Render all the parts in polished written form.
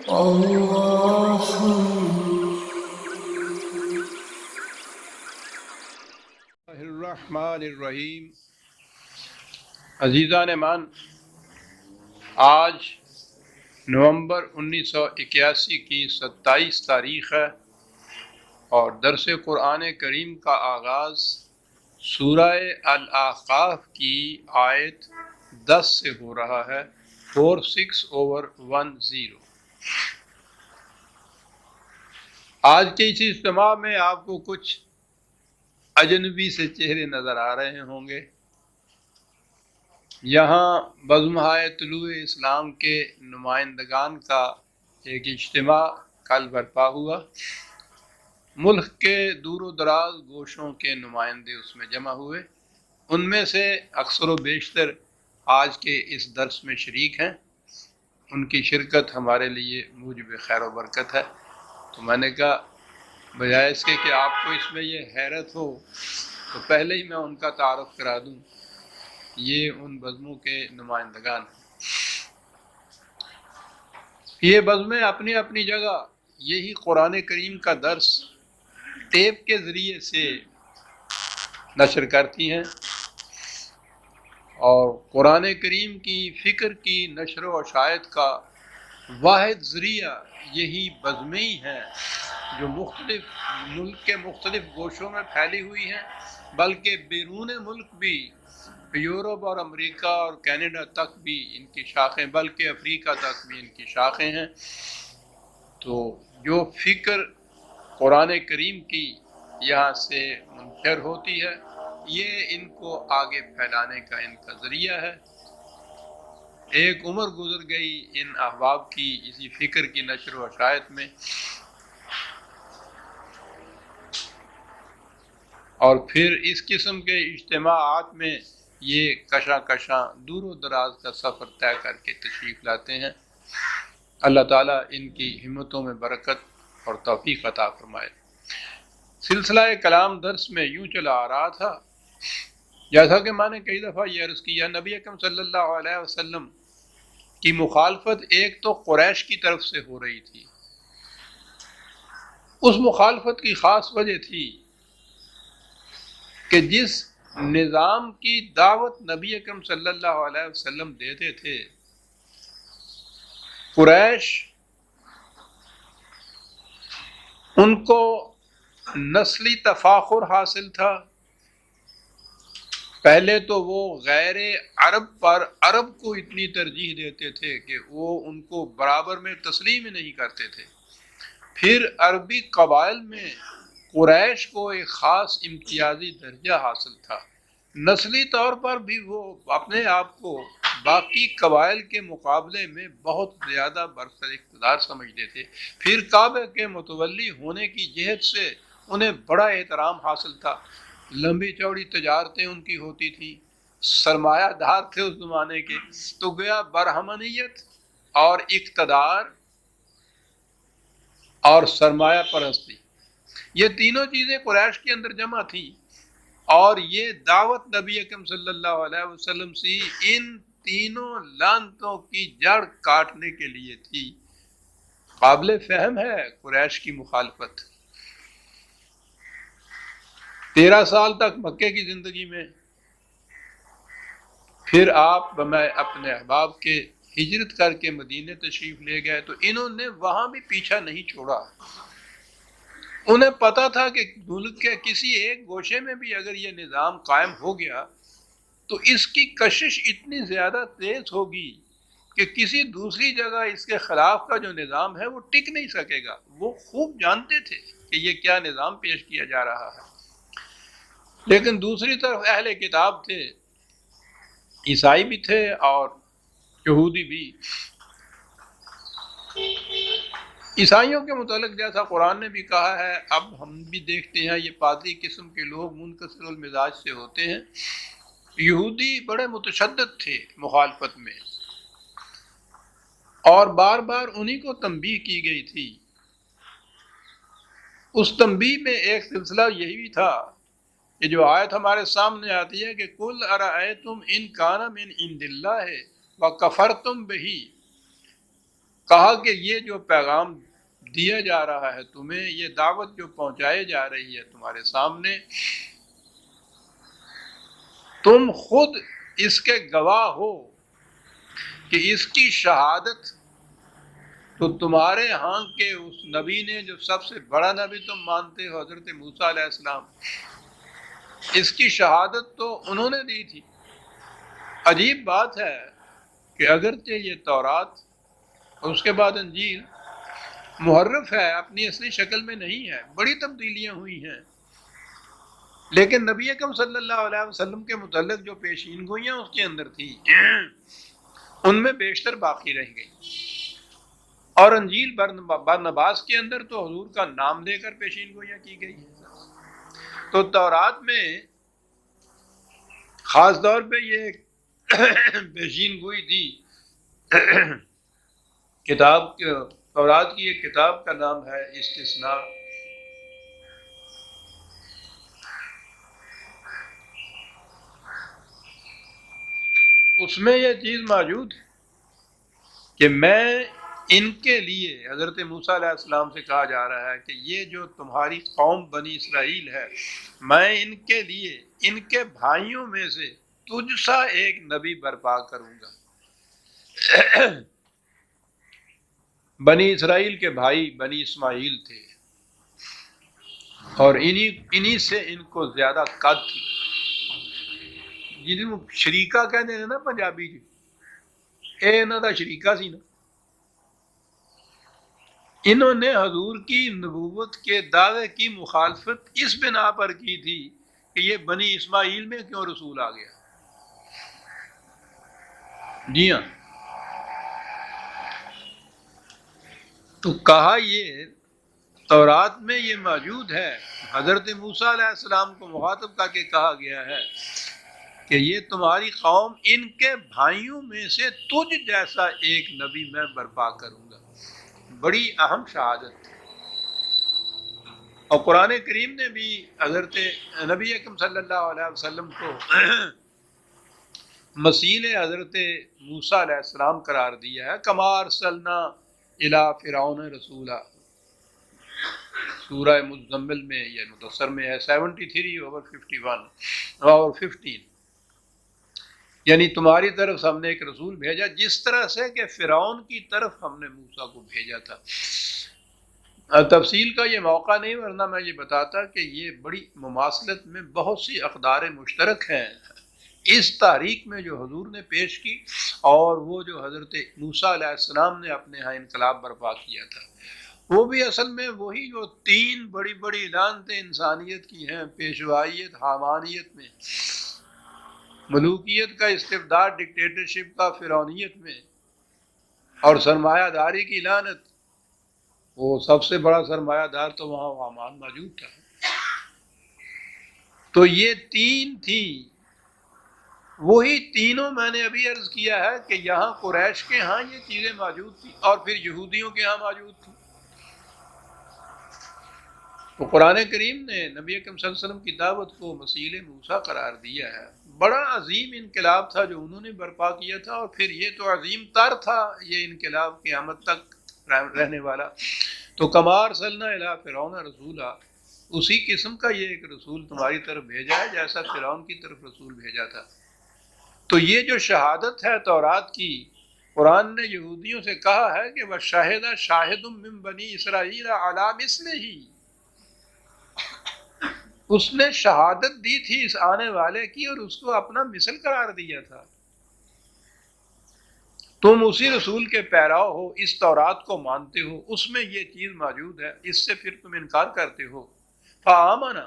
اللہ الرحمن الرحیم۔ عزیزان مان، آج نومبر 1981 کی 27 تاریخ ہے اور درس قرآن کریم کا آغاز سورہ الاحقاف کی آیت 10 سے ہو رہا ہے، 46/10۔ آج کے اس اجتماع میں آپ کو کچھ اجنبی سے چہرے نظر آ رہے ہوں گے۔ یہاں بزمہائے طلوع اسلام کے نمائندگان کا ایک اجتماع کل برپا ہوا۔ ملک کے دور و دراز گوشوں کے نمائندے اس میں جمع ہوئے۔ ان میں سے اکثر و بیشتر آج کے اس درس میں شریک ہیں۔ ان کی شرکت ہمارے لیے موجب خیر و برکت ہے۔ تو میں نے کہا بجائے اس کے کہ آپ کو اس میں یہ حیرت ہو تو پہلے ہی میں ان کا تعارف کرا دوں۔ یہ ان بزموں کے نمائندگان ہیں۔ یہ بزمیں اپنی اپنی جگہ یہی قرآن کریم کا درس ٹیپ کے ذریعے سے نشر کرتی ہیں، اور قرآن کریم کی فکر کی نشر و اشاعت کا واحد ذریعہ یہی بزمیں ہی ہیں جو مختلف ملک کے مختلف گوشوں میں پھیلی ہوئی ہیں، بلکہ بیرون ملک بھی، یورپ اور امریکہ اور کینیڈا تک بھی ان کی شاخیں، بلکہ افریقہ تک بھی ان کی شاخیں ہیں۔ تو جو فکر قرآن کریم کی یہاں سے منتشر ہوتی ہے، یہ ان کو آگے پھیلانے کا ان کا ذریعہ ہے۔ ایک عمر گزر گئی ان احباب کی اسی فکر کی نشر و اشاعت میں، اور پھر اس قسم کے اجتماعات میں یہ کشاں دور و دراز کا سفر طے کر کے تشریف لاتے ہیں۔ اللہ تعالیٰ ان کی ہمتوں میں برکت اور توفیق عطا فرمائے۔ سلسلہ کلام درس میں یوں چلا آ رہا تھا، جیسا کہ میں نے کئی دفعہ یہ عرض کیا، نبی اکرم صلی اللہ علیہ وسلم کی مخالفت ایک تو قریش کی طرف سے ہو رہی تھی۔ اس مخالفت کی خاص وجہ تھی کہ جس نظام کی دعوت نبی اکرم صلی اللہ علیہ وسلم دیتے تھے، قریش ان کو نسلی تفاخر حاصل تھا۔ پہلے تو وہ غیر عرب پر عرب کو اتنی ترجیح دیتے تھے کہ وہ ان کو برابر میں تسلیم ہی نہیں کرتے تھے۔ پھر عربی قبائل میں قریش کو ایک خاص امتیازی درجہ حاصل تھا۔ نسلی طور پر بھی وہ اپنے آپ کو باقی قبائل کے مقابلے میں بہت زیادہ برسر اقتدار سمجھتے تھے۔ پھر کعبہ کے متولی ہونے کی جہت سے انہیں بڑا احترام حاصل تھا۔ لمبی چوڑی تجارتیں ان کی ہوتی تھی، سرمایہ دار تھے اس زمانے کے۔ تو گویا برہمنیت اور اقتدار اور سرمایہ پرستی، یہ تینوں چیزیں قریش کے اندر جمع تھیں، اور یہ دعوت نبی اکرم صلی اللہ علیہ وسلم سے ان تینوں لعنتوں کی جڑ کاٹنے کے لیے تھی۔ قابل فہم ہے قریش کی مخالفت۔ 13 سال تک مکے کی زندگی میں، پھر آپ میں اپنے احباب کے ہجرت کر کے مدینے تشریف لے گئے، تو انہوں نے وہاں بھی پیچھا نہیں چھوڑا۔ انہیں پتا تھا کہ ملک کے کسی ایک گوشے میں بھی اگر یہ نظام قائم ہو گیا تو اس کی کشش اتنی زیادہ تیز ہوگی کہ کسی دوسری جگہ اس کے خلاف کا جو نظام ہے وہ ٹک نہیں سکے گا۔ وہ خوب جانتے تھے کہ یہ کیا نظام پیش کیا جا رہا ہے۔ لیکن دوسری طرف اہل کتاب تھے، عیسائی بھی تھے اور یہودی بھی۔ عیسائیوں کے متعلق جیسا قرآن نے بھی کہا ہے، اب ہم بھی دیکھتے ہیں یہ پادری قسم کے لوگ منکسر المزاج سے ہوتے ہیں۔ یہودی بڑے متشدد تھے مخالفت میں، اور بار بار انہی کو تنبیہ کی گئی تھی۔ اس تنبیہ میں ایک سلسلہ یہی بھی تھا، یہ جو آیت ہمارے سامنے آتی ہے کہ قُلْ أَرَأَيْتُمْ إِنْ كَانَ مِنْ عِنْدِ اللَّهِ وَكَفَرْتُمْ بِهِ، کہا کہ یہ جو پیغام دیا جا رہا ہے تمہیں، یہ دعوت جو پہنچائی جا رہی ہے تمہارے سامنے، تم خود اس کے گواہ ہو کہ اس کی شہادت تو تمہارے ہاں کے اس نبی نے، جو سب سے بڑا نبی تم مانتے ہو حضرت موسیٰ علیہ السلام، اس کی شہادت تو انہوں نے دی تھی۔ عجیب بات ہے کہ اگرچہ یہ تورات اور اس کے بعد انجیل محرف ہے، اپنی اصلی شکل میں نہیں ہے، بڑی تبدیلیاں ہوئی ہیں، لیکن نبی اکرم صلی اللہ علیہ وسلم کے متعلق جو پیشین گوئیاں اس کے اندر تھی ان میں بیشتر باقی رہ گئی۔ اور انجیل برنباس کے اندر تو حضور کا نام لے کر پیشین گوئیاں کی گئی ہیں۔ تو تورات میں خاص طور پہ یہ پیشین گوئی تھی۔ کتاب تورات کی ایک کتاب کا نام ہے استثناء۔ اس میں یہ چیز موجود ہے کہ میں ان کے لیے، حضرت موسیٰ علیہ السلام سے کہا جا رہا ہے کہ یہ جو تمہاری قوم بنی اسرائیل ہے، میں ان کے لیے ان کے بھائیوں میں سے تجھ سا ایک نبی برپا کروں گا۔ بنی اسرائیل کے بھائی بنی اسماعیل تھے، اور انہی سے ان کو زیادہ قد تھی، جنہوں شریکہ کہتے ہیں نا پنجابی جی، اے انہوں دا شریکہ سی نا۔ انہوں نے حضور کی نبوت کے دعوے کی مخالفت اس بنا پر کی تھی کہ یہ بنی اسماعیل میں کیوں رسول آ گیا۔ جی ہاں، تو کہا یہ تورات میں یہ موجود ہے، حضرت موسیٰ علیہ السلام کو مخاطب کر کے کہا گیا ہے کہ یہ تمہاری قوم ان کے بھائیوں میں سے تجھ جیسا ایک نبی میں برپا کروں گا۔ بڑی اہم شہادت ہے۔ اور قرآن کریم نے بھی حضرت نبی اکرم صلی اللہ علیہ وسلم کو مثیل حضرت موسیٰ علیہ السلام قرار دیا ہے۔ کما ارسلنا الی فرعون رسولا، سورہ مزمل میں یا مدثر میں ہے 73/51 اور 15، یعنی تمہاری طرف ہم نے ایک رسول بھیجا جس طرح سے کہ فرعون کی طرف ہم نے موسیٰ کو بھیجا تھا۔ تفصیل کا یہ موقع نہیں، ورنہ میں یہ بتاتا کہ یہ بڑی مماثلت میں بہت سی اقدار مشترک ہیں اس تحریک میں جو حضور نے پیش کی، اور وہ جو حضرت موسیٰ علیہ السلام نے اپنے ہاں انقلاب برپا کیا تھا، وہ بھی اصل میں وہی جو 3 بڑی بڑی علامتیں انسانیت کی ہیں، پیشوائیت، حامانیت میں، ملوکیت کا استبداد، ڈکٹیٹرشپ کا فرعونیت میں، اور سرمایہ داری کی لعنت۔ وہ سب سے بڑا سرمایہ دار تو وہاں حامان موجود تھا۔ تو یہ 3 تھی، وہی تینوں میں نے ابھی عرض کیا ہے کہ یہاں قریش کے ہاں یہ چیزیں موجود تھیں، اور پھر یہودیوں کے ہاں موجود تھیں۔ تو قرآن کریم نے نبی اکرم صلی اللہ علیہ وسلم کی دعوت کو مثیل موسیٰ قرار دیا ہے۔ بڑا عظیم انقلاب تھا جو انہوں نے برپا کیا تھا، اور پھر یہ تو عظیم تر تھا یہ انقلاب قیامت تک رہنے والا۔ تو کما ارسلنا الی فرعون رسولا، اسی قسم کا یہ ایک رسول تمہاری طرف بھیجا ہے جیسا فرعون کی طرف رسول بھیجا تھا۔ تو یہ جو شہادت ہے تورات کی، قرآن نے یہودیوں سے کہا ہے کہ وَشَهِدَ شَاهِدٌ مِّن بَنِي إِسْرَائِيلَ عَلَىٰ مِثْلِهِ، اس نے شہادت دی تھی اس آنے والے کی اور اس کو اپنا مثل قرار دیا تھا۔ تم اسی رسول کے پیراؤ ہو، اس تورات کو مانتے ہو، اس میں یہ چیز موجود ہے، اس سے پھر تم انکار کرتے ہو۔ فآمنا،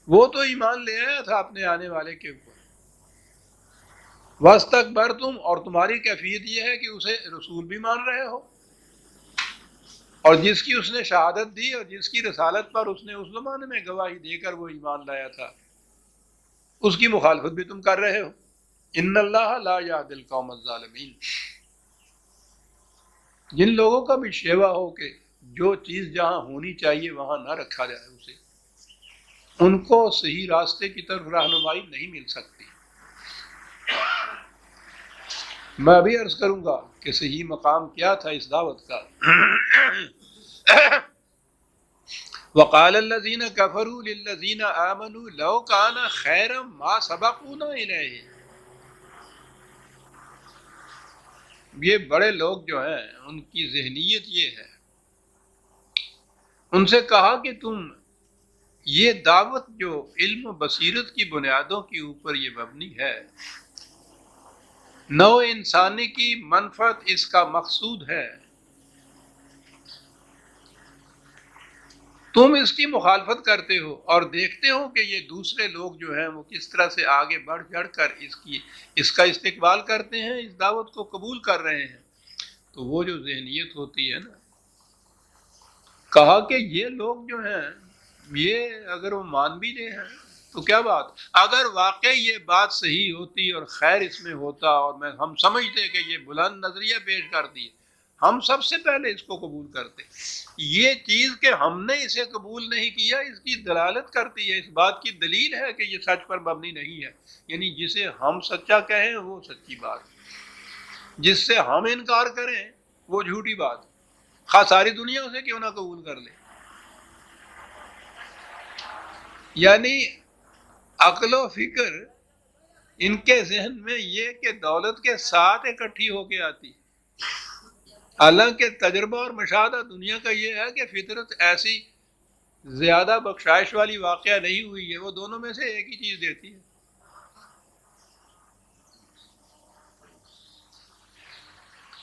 وہ تو ایمان لے آیا تھا اپنے آنے والے کے اوپر۔ واستکبرتم، اور تمہاری کیفیت یہ ہے کہ اسے رسول بھی مان رہے ہو، اور جس کی اس نے شہادت دی اور جس کی رسالت پر اس نے اس زمانے میں گواہی دے کر وہ ایمان لایا تھا، اس کی مخالفت بھی تم کر رہے ہو۔ ان اللہ لا یہدی القوم الظالمین، جن لوگوں کا بھی شیوا ہو کہ جو چیز جہاں ہونی چاہیے وہاں نہ رکھا جائے اسے، ان کو صحیح راستے کی طرف رہنمائی نہیں مل سکتی۔ میں ابھی عرض کروں گا کہ صحیح مقام کیا تھا اس دعوت کا. وقال الذين كفروا للذين آمنوا لو كان خيرا ما سبقونا إليه. یہ بڑے لوگ جو ہیں ان کی ذہنیت یہ ہے. ان سے کہا کہ تم یہ دعوت جو علم و بصیرت کی بنیادوں کے اوپر یہ مبنی ہے، نوع انسانی کی منفعت اس کا مقصود ہے، تم اس کی مخالفت کرتے ہو اور دیکھتے ہو کہ یہ دوسرے لوگ جو ہیں وہ کس طرح سے آگے بڑھ چڑھ کر اس کا استقبال کرتے ہیں، اس دعوت کو قبول کر رہے ہیں. تو وہ جو ذہنیت ہوتی ہے نا، کہا کہ یہ لوگ جو ہیں یہ اگر وہ مان بھی لے ہیں تو کیا بات، اگر واقعی یہ بات صحیح ہوتی اور خیر اس میں ہوتا اور ہم سمجھتے کہ یہ بلند نظریہ پیش کر دی، ہم سب سے پہلے اس کو قبول کرتے. یہ چیز کہ ہم نے اسے قبول نہیں کیا اس کی دلالت کرتی ہے، اس بات کی دلیل ہے کہ یہ سچ پر مبنی نہیں ہے. یعنی جسے ہم سچا کہیں وہ سچی بات، جس سے ہم انکار کریں وہ جھوٹی بات، خواہ ساری دنیا اسے کیوں نہ قبول کر لے. یعنی عقل و فکر ان کے ذہن میں یہ کہ دولت کے ساتھ اکٹھی ہو کے آتی، حالانکہ تجربہ اور مشاہدہ دنیا کا یہ ہے کہ فطرت ایسی زیادہ بخشائش والی واقعہ نہیں ہوئی ہے، وہ دونوں میں سے ایک ہی چیز دیتی ہے.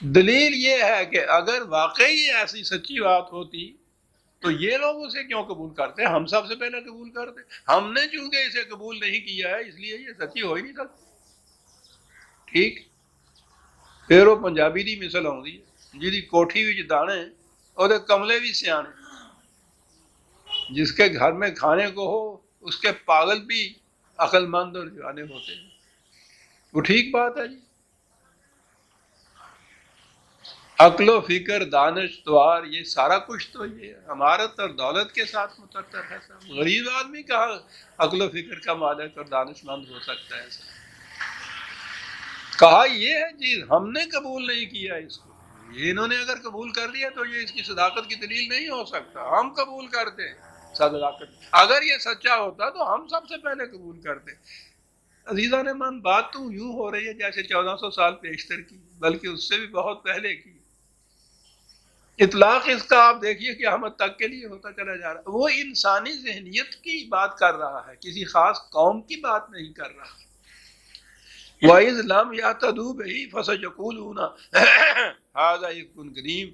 دلیل یہ ہے کہ اگر واقعی ایسی سچی بات ہوتی تو یہ لوگ اسے کیوں قبول کرتے؟ ہم سب سے پہلے قبول کرتے. ہم نے چونکہ اسے قبول نہیں کیا ہے اس لیے یہ سچی ہو ہی نہیں سکتی. ٹھیک، پھر وہ پنجابی دی مثل آتی ہے، جی کوٹھی وچ دانے اور کملے بھی سیانے. جس کے گھر میں کھانے کو ہو اس کے پاگل بھی عقل مند اور جانے ہوتے ہیں. وہ ٹھیک بات ہے جی. عقل و فکر، دانش توار، یہ سارا کچھ تو یہ امارت اور دولت کے ساتھ متعلق ہے. غریب آدمی کہاں عقل و فکر کا مالک اور دانش مند ہو سکتا ہے؟ کہا یہ ہے چیز ہم نے قبول نہیں کیا اس کو، یہ انہوں نے اگر قبول کر لیا تو یہ اس کی صداقت کی دلیل نہیں ہو سکتا. ہم قبول کرتے صداقت، اگر یہ سچا ہوتا تو ہم سب سے پہلے قبول کرتے. عزیزان من، بات تو یوں ہو رہی ہے جیسے 1400 سال پیشتر کی، بلکہ اس سے بھی بہت پہلے کی. اطلاق اس کا آپ دیکھیے کہ قیامت تک کے لیے ہوتا چلا جا رہا ہے. وہ انسانی ذہنیت کی بات کر رہا ہے، کسی خاص قوم کی بات نہیں کر رہا. وَإِذْ لَمْ يَهْتَدُوا بِهِ فَسَيَقُولُونَ هَذَا إِفْكٌ قَدِيمٌ.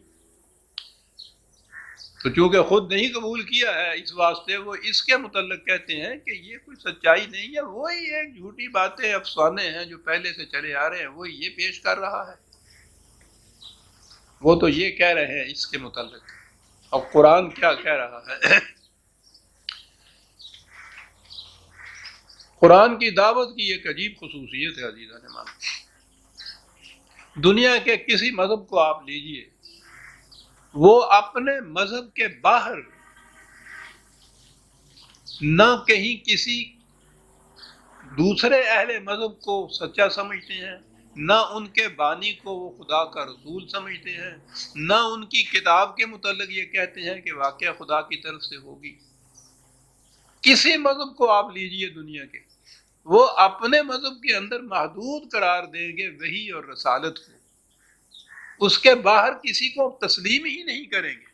تو چونکہ خود نہیں قبول کیا ہے اس واسطے وہ اس کے متعلق کہتے ہیں کہ یہ کوئی سچائی نہیں ہے، وہی ایک جھوٹی باتیں، افسانے ہیں جو پہلے سے چلے آ رہے ہیں، وہی یہ پیش کر رہا ہے. وہ تو یہ کہہ رہے ہیں اس کے متعلق. اب قرآن کیا کہہ رہا ہے؟ قرآن کی دعوت کی ایک عجیب خصوصیت ہے عزیزان مان. دنیا کے کسی مذہب کو آپ لیجئے، وہ اپنے مذہب کے باہر نہ کہیں کسی دوسرے اہل مذہب کو سچا سمجھتے ہیں، نہ ان کے بانی کو وہ خدا کا رسول سمجھتے ہیں، نہ ان کی کتاب کے متعلق یہ کہتے ہیں کہ واقعہ خدا کی طرف سے ہوگی. کسی مذہب کو آپ لیجئے دنیا کے، وہ اپنے مذہب کے اندر محدود قرار دیں گے وحی اور رسالت کو، اس کے باہر کسی کو تسلیم ہی نہیں کریں گے.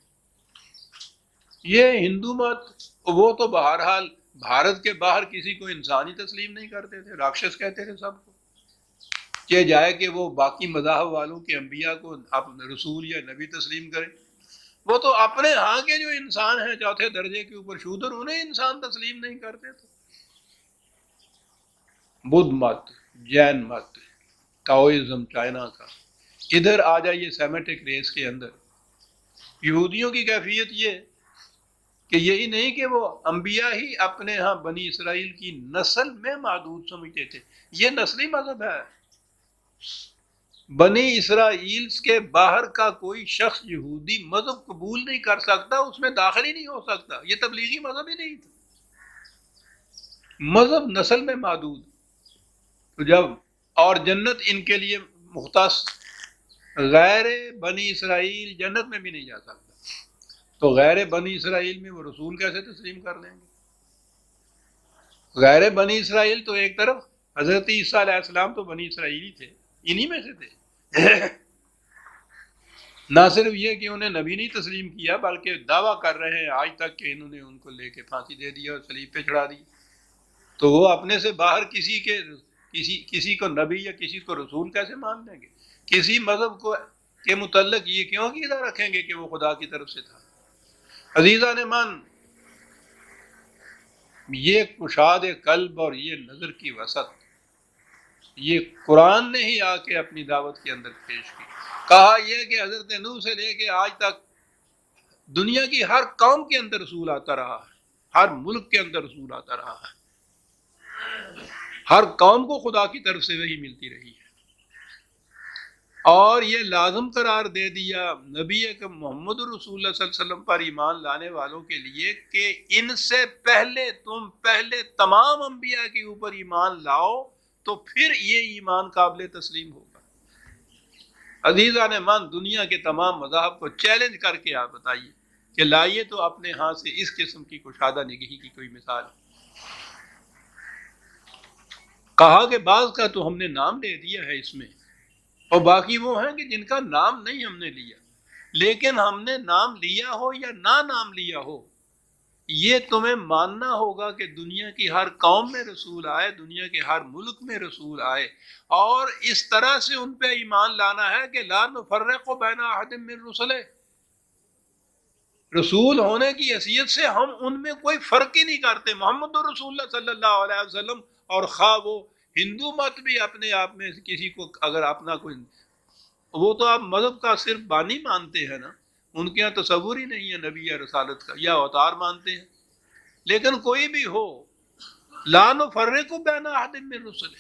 یہ ہندو مت، وہ تو بہرحال بھارت کے باہر کسی کو انسانی تسلیم نہیں کرتے تھے، راکشس کہتے تھے سب کو، کہ جائے کہ وہ باقی مذاہب والوں کے انبیاء کو اپنے رسول یا نبی تسلیم کریں. وہ تو اپنے ہاں کے جو انسان ہیں چوتھے درجے کے اوپر شودر، انہیں انسان تسلیم نہیں کرتے تھے. بدھ مت، جین مت، ٹاؤزم چائنا کا، ادھر آ جائیے سیمیٹک ریس کے اندر. یہودیوں کی کیفیت یہ کہ یہی نہیں کہ وہ انبیاء ہی اپنے ہاں بنی اسرائیل کی نسل میں محدود سمجھتے تھے. یہ نسلی مذہب ہے. بنی اسرائیل کے باہر کا کوئی شخص یہودی مذہب قبول نہیں کر سکتا، اس میں داخل ہی نہیں ہو سکتا. یہ تبلیغی مذہب ہی نہیں تھا، مذہب نسل میں محدود. تو جب اور جنت ان کے لیے مختص، غیر بنی اسرائیل جنت میں بھی نہیں جا سکتا، تو غیر بنی اسرائیل میں وہ رسول کیسے تسلیم کر لیں گے؟ غیر بنی اسرائیل تو ایک طرف حضرت عیسیٰ علیہ السلام تو بنی اسرائیلی تھے، انہی میں سے تھے۔ نہ صرف یہ کہ انہیں نبی نہیں تسلیم کیا، بلکہ دعویٰ کر رہے ہیں آج تک کہ انہوں نے ان کو لے کے پھانسی دے دیا اور صلیب پہ چڑھا دی، تو وہ اپنے سے باہر کسی کو نبی یا کسی کو رسول کیسے مان لیں گے؟ کسی مذہب کو کے متعلق یہ کیوں عقیدہ رکھیں گے کہ وہ خدا کی طرف سے تھا؟ عزیزان من، یہ کشاد قلب اور یہ نظر کی وسعت یہ قرآن نے ہی آ کے اپنی دعوت کے اندر پیش کی۔ کہا یہ کہ حضرت نوح سے لے کے آج تک دنیا کی ہر قوم کے اندر رسول آتا رہا ہے، ہر ملک کے اندر رسول آتا رہا ہے، ہر قوم کو خدا کی طرف سے وحی ملتی رہی ہے، اور یہ لازم قرار دے دیا نبی اکرم محمد رسول اللہ صلی اللہ علیہ وسلم پر ایمان لانے والوں کے لیے کہ ان سے پہلے تم تمام انبیاء کے اوپر ایمان لاؤ تو پھر یہ ایمان قابل تسلیم ہوگا۔ عزیزان من، دنیا کے تمام مذاہب کو چیلنج کر کے آپ بتائیے کہ لائیے تو اپنے ہاں سے اس قسم کی کشادہ نگہی کی کوئی مثال۔ کہا کہ بعض کا تو ہم نے نام لے دیا ہے اس میں، اور باقی وہ ہیں کہ جن کا نام نہیں ہم نے لیا، لیکن ہم نے نام لیا ہو یا نہ نام لیا ہو، یہ تمہیں ماننا ہوگا کہ دنیا کی ہر قوم میں رسول آئے، دنیا کے ہر ملک میں رسول آئے، اور اس طرح سے ان پہ ایمان لانا ہے کہ لا نفرق بین احد من رسلہ، رسول ہونے کی حیثیت سے ہم ان میں کوئی فرق ہی نہیں کرتے۔ محمد رسول اللہ صلی اللہ علیہ وسلم، اور خواہ وہ ہندو مت بھی اپنے آپ میں کسی کو اگر اپنا کوئی، وہ تو آپ مذہب کا صرف بانی مانتے ہیں نا، ان کے یہاں تصور ہی نہیں ہے نبی یا رسالت کا، یا اوتار مانتے ہیں، لیکن کوئی بھی ہو، لا نفرق بین احد من رسلہ،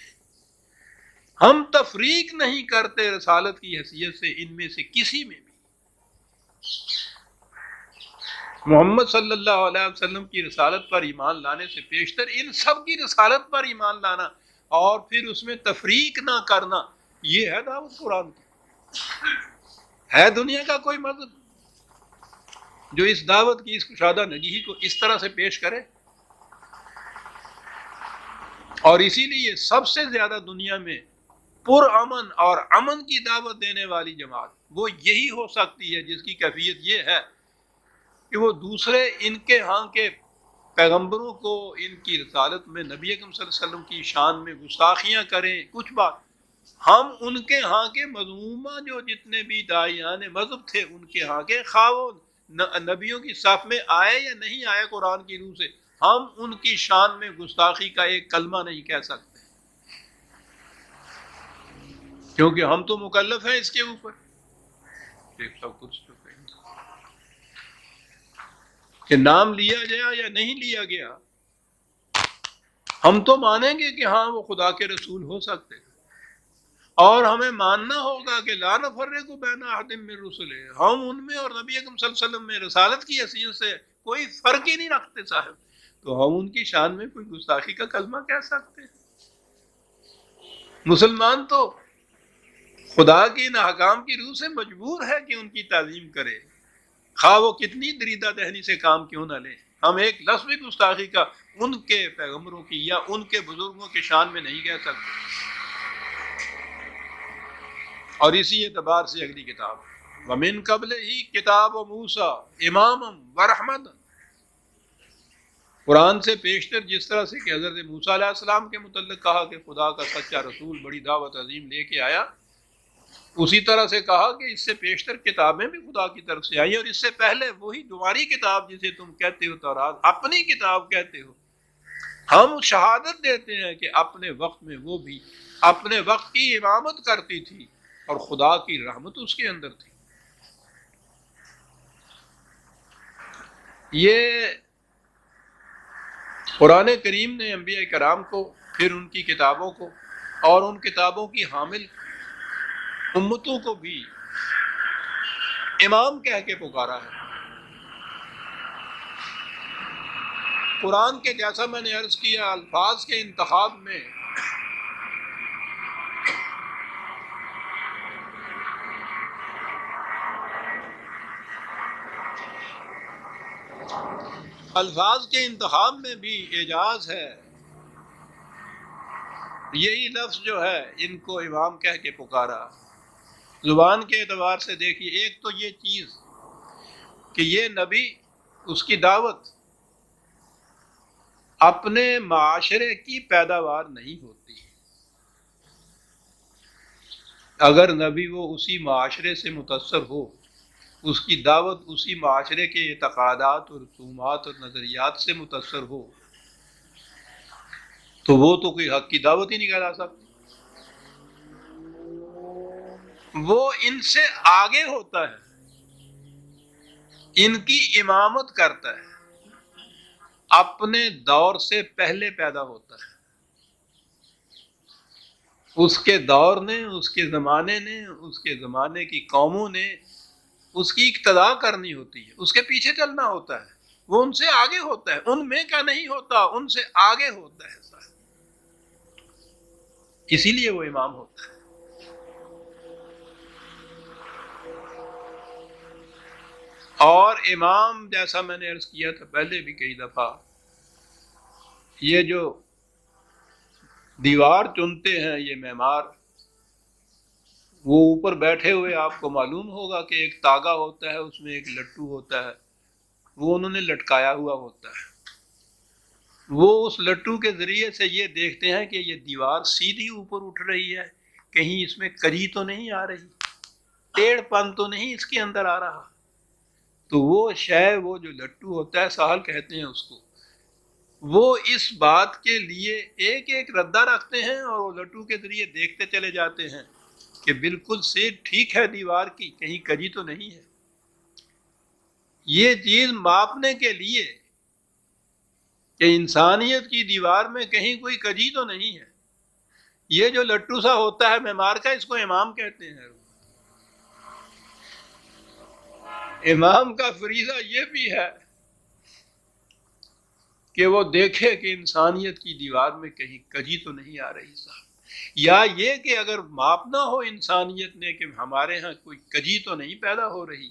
ہم تفریق نہیں کرتے رسالت کی حیثیت سے ان میں سے کسی میں بھی۔ محمد صلی اللہ علیہ وسلم کی رسالت پر ایمان لانے سے پیشتر ان سب کی رسالت پر ایمان لانا اور پھر اس میں تفریق نہ کرنا، یہ ہے دعوت قرآن کی۔ ہے دنیا کا کوئی مذہب جو اس دعوت کی اس کشادہ نگہی کو اس طرح سے پیش کرے؟ اور اسی لیے سب سے زیادہ دنیا میں پرامن اور امن کی دعوت دینے والی جماعت وہ یہی ہو سکتی ہے جس کی کیفیت یہ ہے کہ وہ دوسرے ان کے ہاں کے پیغمبروں کو ان کی رسالت میں نبی اکرم صلی اللہ علیہ وسلم کی شان میں گستاخیاں کریں کچھ بات، ہم ان کے ہاں کے مظلومہ جو جتنے بھی داعیان مذہب تھے ان کے ہاں کے خواہ وہ نبیوں کی صف میں آئے یا نہیں آئے قرآن کی روح سے، ہم ان کی شان میں گستاخی کا ایک کلمہ نہیں کہہ سکتے، کیونکہ ہم تو مکلف ہیں اس کے اوپر سب کچھ کہ نام لیا گیا یا نہیں لیا گیا، ہم تو مانیں گے کہ ہاں وہ خدا کے رسول ہو سکتے ہیں، اور ہمیں ماننا ہوگا کہ لا نفرق بین احد من رسلہ، ہم ان میں اور نبی اکرم صلی اللہ علیہ وسلم میں رسالت کی حیثیت سے کوئی فرق ہی نہیں رکھتے صاحب، تو ہم ان کی شان میں کوئی گستاخی کا کلمہ کہہ سکتے ہیں؟ مسلمان تو خدا کی ان احکام کی روح سے مجبور ہے کہ ان کی تعظیم کرے، خواہ وہ کتنی دریدہ دہنی سے کام کیوں نہ لیں، ہم ایک لفظ بھی گستاخی کا ان کے پیغمبروں کی یا ان کے بزرگوں کی شان میں نہیں کہہ سکتے۔ اور اسی اعتبار سے اگلی کتاب وَمِن قَبْلِهِ کتاب موسیٰ اماما ورحمۃ، قرآن سے پیشتر جس طرح سے کہ حضرت موسیٰ علیہ السلام کے متعلق کہا کہ خدا کا سچا رسول بڑی دعوت عظیم لے کے آیا، اسی طرح سے کہا کہ اس سے پیشتر کتابیں بھی خدا کی طرف سے آئی، اور اس سے پہلے وہی تمہاری کتاب جسے تم کہتے ہو تورات، اپنی کتاب کہتے ہو، ہم شہادت دیتے ہیں کہ اپنے وقت میں وہ بھی اپنے وقت کی امامت کرتی تھی اور خدا کی رحمت اس کے اندر تھی۔ یہ قرآن کریم نے انبیاء کرام کو، پھر ان کی کتابوں کو اور ان کتابوں کی حامل امتوں کو بھی امام کہہ کے پکارا ہے۔ قرآن کے جیسا میں نے عرض کیا الفاظ کے انتخاب میں الفاظ کے انتخاب میں بھی اعجاز ہے. یہی لفظ جو ہے ان کو امام کہہ کے پکارا. زبان کے اعتبار سے دیکھیے، ایک تو یہ چیز کہ یہ نبی، اس کی دعوت اپنے معاشرے کی پیداوار نہیں ہوتی. اگر نبی وہ اسی معاشرے سے متاثر ہو، اس کی دعوت اسی معاشرے کے اعتقادات اور رسومات اور نظریات سے متاثر ہو، تو وہ تو کوئی حق کی دعوت ہی نہیں کہلا سکتی. وہ ان سے آگے ہوتا ہے، ان کی امامت کرتا ہے، اپنے دور سے پہلے پیدا ہوتا ہے. اس کے دور نے، اس کے زمانے نے، اس کے زمانے کی قوموں نے اس کی اقتدا کرنی ہوتی ہے، اس کے پیچھے چلنا ہوتا ہے. وہ ان سے آگے ہوتا ہے، ان میں کا نہیں ہوتا، ان سے آگے ہوتا ہے. اسی لیے وہ امام ہوتا ہے. اور امام، جیسا میں نے عرض کیا تھا پہلے بھی کئی دفعہ، یہ جو دیوار چنتے ہیں یہ معمار، وہ اوپر بیٹھے ہوئے آپ کو معلوم ہوگا کہ ایک تاگا ہوتا ہے، اس میں ایک لٹو ہوتا ہے، وہ انہوں نے لٹکایا ہوا ہوتا ہے. وہ اس لٹو کے ذریعے سے یہ دیکھتے ہیں کہ یہ دیوار سیدھی اوپر اٹھ رہی ہے، کہیں اس میں کجی تو نہیں آ رہی، ٹیڑھ پن تو نہیں اس کے اندر آ رہا. تو وہ شے، وہ جو لٹو ہوتا ہے، سہل کہتے ہیں اس کو، وہ اس بات کے لیے ایک ایک ردہ رکھتے ہیں اور وہ لٹو کے ذریعے دیکھتے چلے جاتے ہیں کہ بالکل سیدھ ٹھیک ہے دیوار کی، کہیں کجی تو نہیں ہے. یہ چیز ماپنے کے لیے کہ انسانیت کی دیوار میں کہیں کوئی کجی تو نہیں ہے. یہ جو لٹو سا ہوتا ہے معمار کا، اس کو امام کہتے ہیں. امام کا فریضہ یہ بھی ہے کہ وہ دیکھے کہ انسانیت کی دیوار میں کہیں کجی تو نہیں آ رہی صاحب، یا یہ کہ اگر ماپنا ہو انسانیت نے کہ ہمارے ہاں کوئی کجی تو نہیں پیدا ہو رہی،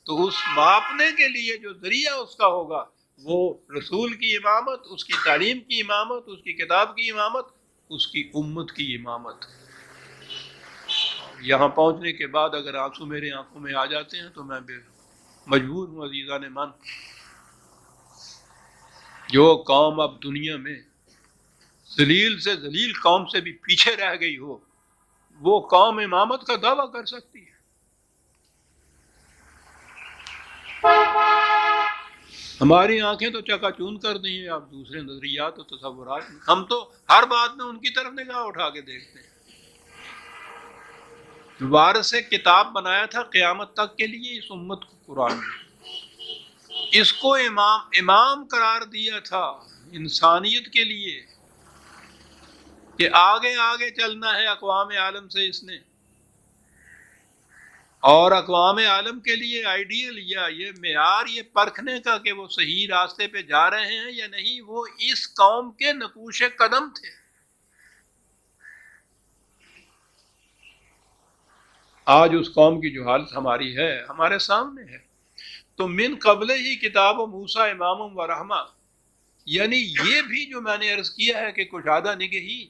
تو اس ماپنے کے لیے جو ذریعہ اس کا ہوگا وہ رسول کی امامت، اس کی تعلیم کی امامت، اس کی کتاب کی امامت، اس کی امت کی امامت. یہاں پہنچنے کے بعد اگر آنسو میرے آنکھوں میں آ جاتے ہیں تو میں مجبور ہوں عزیزان من. جو قوم اب دنیا میں ذلیل سے ذلیل قوم سے بھی پیچھے رہ گئی ہو، وہ قوم امامت کا دعویٰ کر سکتی ہے. ہماری آنکھیں تو چکا چون کر دی ہیں اب دوسرے نظریات و تصورات میں. ہم تو ہر بات میں ان کی طرف نگاہ اٹھا کے دیکھتے ہیں. وارث کتاب بنایا تھا قیامت تک کے لیے اس امت کو قرآن نے، اس کو امام قرار دیا تھا انسانیت کے لیے کہ آگے آگے چلنا ہے اقوام عالم سے اس نے. اور اقوام عالم کے لیے آئیڈیل یا یہ معیار یہ پرکھنے کا کہ وہ صحیح راستے پہ جا رہے ہیں یا نہیں، وہ اس قوم کے نقوش قدم تھے. آج اس قوم کی جو حالت ہماری ہے ہمارے سامنے ہے. تو من قبل ہی کتاب و موسیٰ امام و رحمہ، یعنی یہ بھی جو میں نے عرض کیا ہے کہ کشادہ نگہی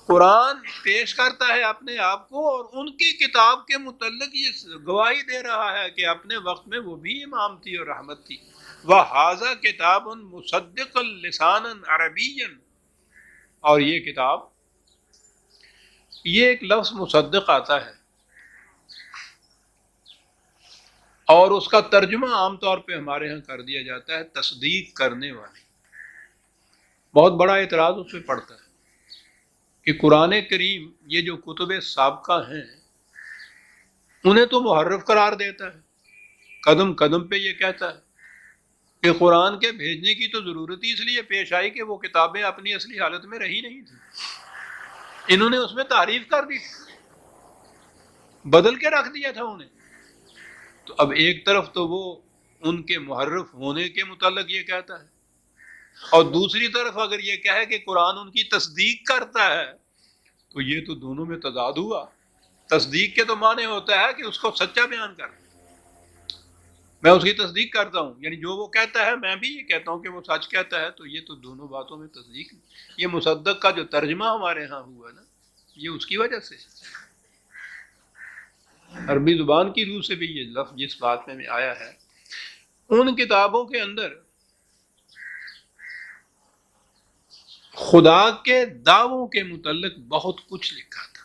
قرآن پیش کرتا ہے اپنے آپ کو، اور ان کی کتاب کے متعلق یہ گواہی دے رہا ہے کہ اپنے وقت میں وہ بھی امام تھی اور رحمت تھی. وَهَذَا كِتَابٌ مُصَدِّقٌ لِسَانًا عَرَبِيًّا، اور یہ کتاب، یہ ایک لفظ مصدق آتا ہے اور اس کا ترجمہ عام طور پہ ہمارے ہاں کر دیا جاتا ہے تصدیق کرنے والی. بہت بڑا اعتراض اس پہ پڑتا ہے کہ قرآن کریم یہ جو کتب سابقہ ہیں انہیں تو محرف قرار دیتا ہے، قدم قدم پہ یہ کہتا ہے کہ قرآن کے بھیجنے کی تو ضرورت ہی اس لیے پیش آئی کہ وہ کتابیں اپنی اصلی حالت میں رہی نہیں تھیں، انہوں نے اس میں تعریف کر دی، بدل کے رکھ دیا تھا انہیں. تو اب ایک طرف تو وہ ان کے محرف ہونے کے متعلق یہ کہتا ہے، اور دوسری طرف اگر یہ کہے کہ قرآن ان کی تصدیق کرتا ہے، تو یہ تو دونوں میں تضاد ہوا. تصدیق کے تو معنی ہوتا ہے کہ اس کو سچا بیان کر. میں اس کی تصدیق کرتا ہوں، یعنی جو وہ کہتا ہے میں بھی یہ کہتا ہوں کہ وہ سچ کہتا ہے، تو یہ تو دونوں باتوں میں تصدیق. یہ مصدق کا جو ترجمہ ہمارے ہاں ہوا نا، یہ اس کی وجہ سے. عربی زبان کی روح سے بھی یہ لفظ جس بات میں آیا ہے، ان کتابوں کے اندر خدا کے دعووں کے متعلق بہت کچھ لکھا تھا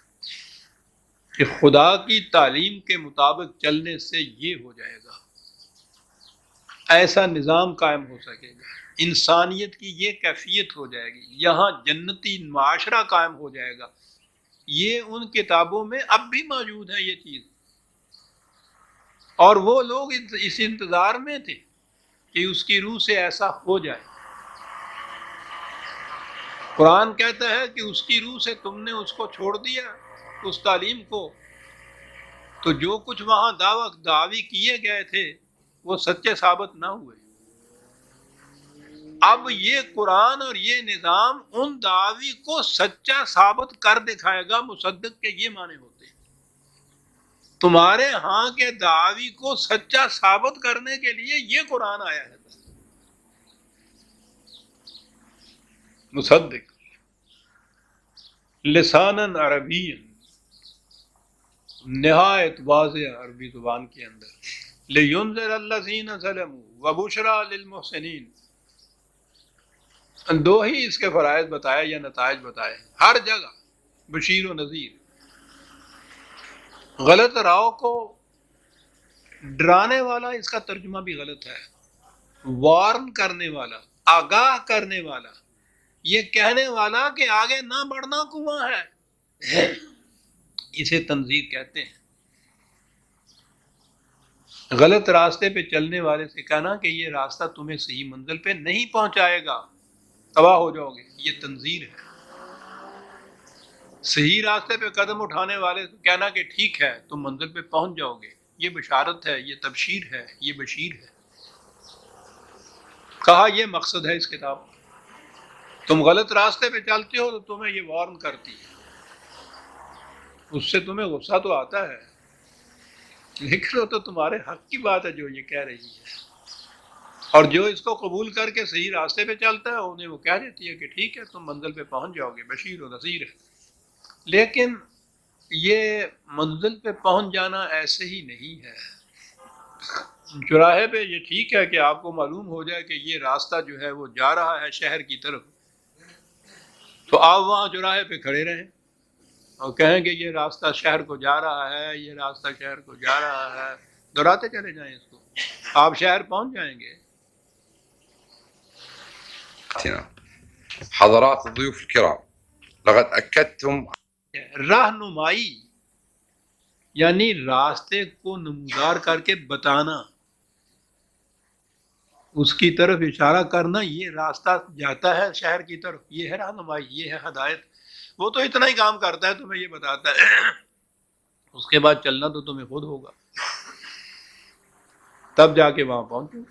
کہ خدا کی تعلیم کے مطابق چلنے سے یہ ہو جائے گا، ایسا نظام قائم ہو سکے گا، انسانیت کی یہ کیفیت ہو جائے گی، یہاں جنتی معاشرہ قائم ہو جائے گا. یہ ان کتابوں میں اب بھی موجود ہے یہ چیز، اور وہ لوگ اس انتظار میں تھے کہ اس کی روح سے ایسا ہو جائے. قرآن کہتا ہے کہ اس کی روح سے تم نے اس کو چھوڑ دیا، اس تعلیم کو، تو جو کچھ وہاں دعوی کیے گئے تھے وہ سچے ثابت نہ ہوئے. اب یہ قرآن اور یہ نظام ان دعوی کو سچا ثابت کر دکھائے گا. مصدق کے یہ معنی ہوتے ہیں. تمہارے ہاں کے دعوی کو سچا ثابت کرنے کے لیے یہ قرآن آیا ہے. مصدق لساناً عربی، نہایت واضح عربی زبان کے اندر، لِيُنذِرَ الَّذِينَ ظَلَمُوا وَبُشْرَى لِلْمُحْسِنِينَ. دو ہی اس کے فرائض بتائے یا نتائج بتائے، ہر جگہ بشیر و نذیر. غلط راہ کو ڈرانے والا، اس کا ترجمہ بھی غلط ہے، وارن کرنے والا، آگاہ کرنے والا، یہ کہنے والا کہ آگے نہ بڑھنا کنواں ہے، اسے تنذیر کہتے ہیں. غلط راستے پہ چلنے والے سے کہنا کہ یہ راستہ تمہیں صحیح منزل پہ نہیں پہنچائے گا، تباہ ہو جاؤ گے، یہ تنذیر ہے. صحیح راستے پہ قدم اٹھانے والے سے کہنا کہ ٹھیک ہے تم منزل پہ پہنچ جاؤ گے، یہ بشارت ہے، یہ تبشیر ہے، یہ بشیر ہے. کہا یہ مقصد ہے اس کتاب. تم غلط راستے پہ چلتے ہو تو تمہیں یہ وارن کرتی ہے، اس سے تمہیں غصہ تو آتا ہے، لیکن وہ تو تمہارے حق کی بات ہے جو یہ کہہ رہی ہے. اور جو اس کو قبول کر کے صحیح راستے پہ چلتا ہے انہیں وہ کہہ دیتی ہے کہ ٹھیک ہے تم منزل پہ پہنچ جاؤ گے، بشیر و نذیر ہے. لیکن یہ منزل پہ پہنچ جانا ایسے ہی نہیں ہے. چوراہے پہ یہ ٹھیک ہے کہ آپ کو معلوم ہو جائے کہ یہ راستہ جو ہے وہ جا رہا ہے شہر کی طرف، تو آپ وہاں چوراہے پہ کھڑے رہیں اور کہیں کہ یہ راستہ شہر کو جا رہا ہے، یہ راستہ شہر کو جا رہا ہے، دہراتے چلے جائیں اس کو، آپ شہر پہنچ جائیں گے. حضرات الضيوف الكرام، لقد أكدتم رہنمائی یعنی راستے کو نمودار کر کے بتانا، اس کی طرف اشارہ کرنا، یہ راستہ جاتا ہے شہر کی طرف، یہ ہے رہنمائی، یہ ہے ہدایت. وہ تو اتنا ہی کام کرتا ہے، تمہیں یہ بتاتا ہے، اس کے بعد چلنا تو تمہیں خود ہوگا، تب جا کے وہاں پہنچو.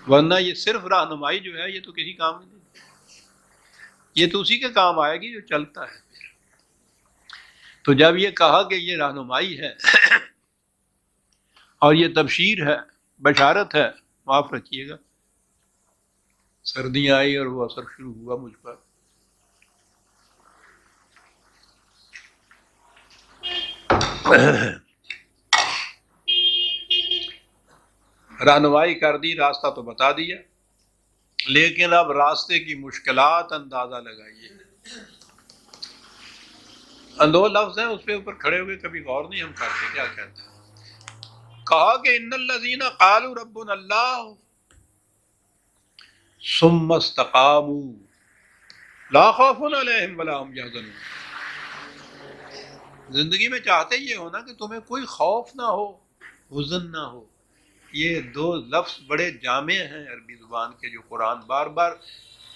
ورنہ یہ صرف رہنمائی جو ہے یہ تو کسی کام میں نہیں، یہ تو اسی کے کام آئے گی جو چلتا ہے. تو جب یہ کہا کہ یہ رہنمائی ہے اور یہ تبشیر ہے، بشارت ہے، معاف رکھیے گا سردیاں آئی اور وہ اثر شروع ہوا مجھ پر. رہنمائی کر دی، راستہ تو بتا دیا، لیکن اب راستے کی مشکلات اندازہ لگائیے. دو لفظ ہیں اس پہ اوپر کھڑے ہوئے کبھی غور نہیں ہم کرتے کیا کہتا ہے. کہا کہ ان الذین قالوا ربنا اللہ ثم استقاموا لا خوف علیہم ولا هم یحزنون. زندگی میں چاہتے یہ ہونا کہ تمہیں کوئی خوف نہ ہو، حزن نہ ہو. یہ دو لفظ بڑے جامع ہیں عربی زبان کے، جو قرآن بار بار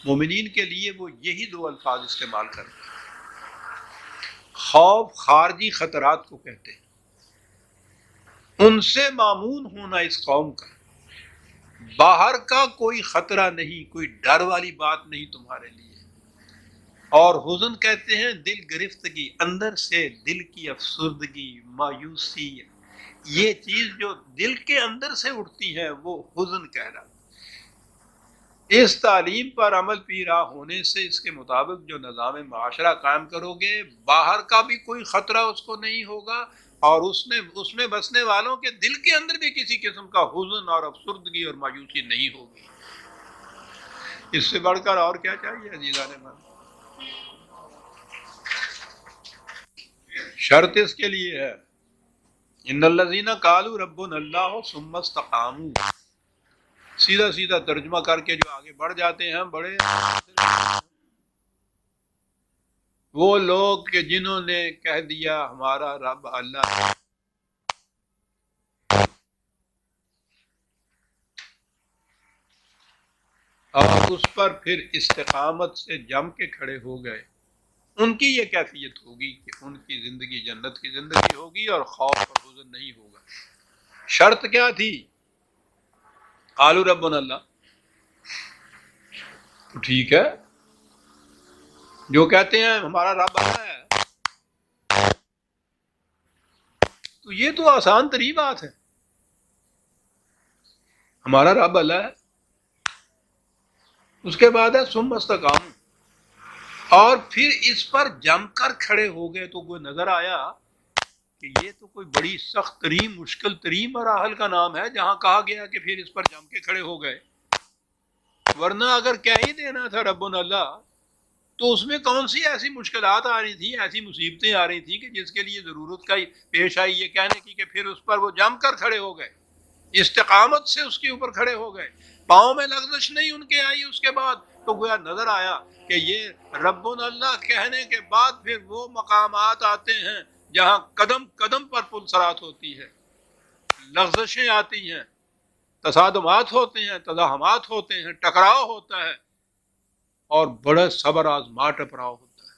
مومنین کے لیے وہ یہی دو الفاظ استعمال کرتے ہیں. خوف خارجی خطرات کو کہتے ہیں، ان سے معمون ہونا اس قوم کا، باہر کا کوئی خطرہ نہیں، کوئی ڈر والی بات نہیں تمہارے لیے. اور حزن کہتے ہیں دل گرفتگی، اندر سے دل کی افسردگی، مایوسی، یہ چیز جو دل کے اندر سے اٹھتی ہے وہ حزن کہلاتا ہے۔ اس تعلیم پر عمل پیرا ہونے سے اس کے مطابق جو نظام معاشرہ قائم کرو گے، باہر کا بھی کوئی خطرہ اس کو نہیں ہوگا، اور اس میں بسنے والوں کے دل کے اندر بھی کسی قسم کا حزن اور افسردگی اور مایوسی نہیں ہوگی۔ اس سے بڑھ کر اور کیا چاہیے عزیزان من؟ شرط اس کے لیے ہے ان الذین قالوا ربنا اللہ ثم استقاموا، سیدھا سیدھا ترجمہ کر کے جو آگے بڑھ جاتے ہیں بڑے وہ لوگ کہ جنہوں نے کہہ دیا ہمارا رب اللہ ہے، اور اس پر پھر استقامت سے جم کے کھڑے ہو گئے، ان کی یہ کیفیت ہوگی کہ ان کی زندگی جنت کی زندگی ہوگی اور خوف اور حزن نہیں ہوگا۔ شرط کیا تھی؟ قالوا ربنا اللہ، تو ٹھیک ہے، جو کہتے ہیں ہمارا رب اللہ ہے تو یہ تو آسان ترین بات ہے، ہمارا رب اللہ ہے۔ اس کے بعد ہے ثم استقاموا، اور پھر اس پر جم کر کھڑے ہو گئے، تو کوئی نظر آیا کہ یہ تو کوئی بڑی سخت ترین مشکل ترین مراحل کا نام ہے جہاں کہا گیا کہ پھر اس پر جم کے کھڑے ہو گئے، ورنہ اگر کہہ ہی دینا تھا ربنا اللہ تو اس میں کون سی ایسی مشکلات آ رہی تھیں، ایسی مصیبتیں آ رہی تھیں کہ جس کے لیے ضرورت کا پیش آئی یہ کہنے کی کہ پھر اس پر وہ جم کر کھڑے ہو گئے، استقامت سے اس کے اوپر کھڑے ہو گئے، پاؤں میں لغزش نہیں ان کے آئی۔ اس کے بعد تو گویا نظر آیا کہ یہ ربنا اللہ کہنے کے بعد پھر وہ مقامات آتے ہیں جہاں قدم قدم پر پلسرات ہوتی ہے، لغزشیں آتی ہیں، تصادمات ہوتے ہیں، تزاحمات ہوتے ہیں، ٹکراؤ ہوتا ہے، اور بڑا صبر آزما ٹکراؤ ہوتا ہے۔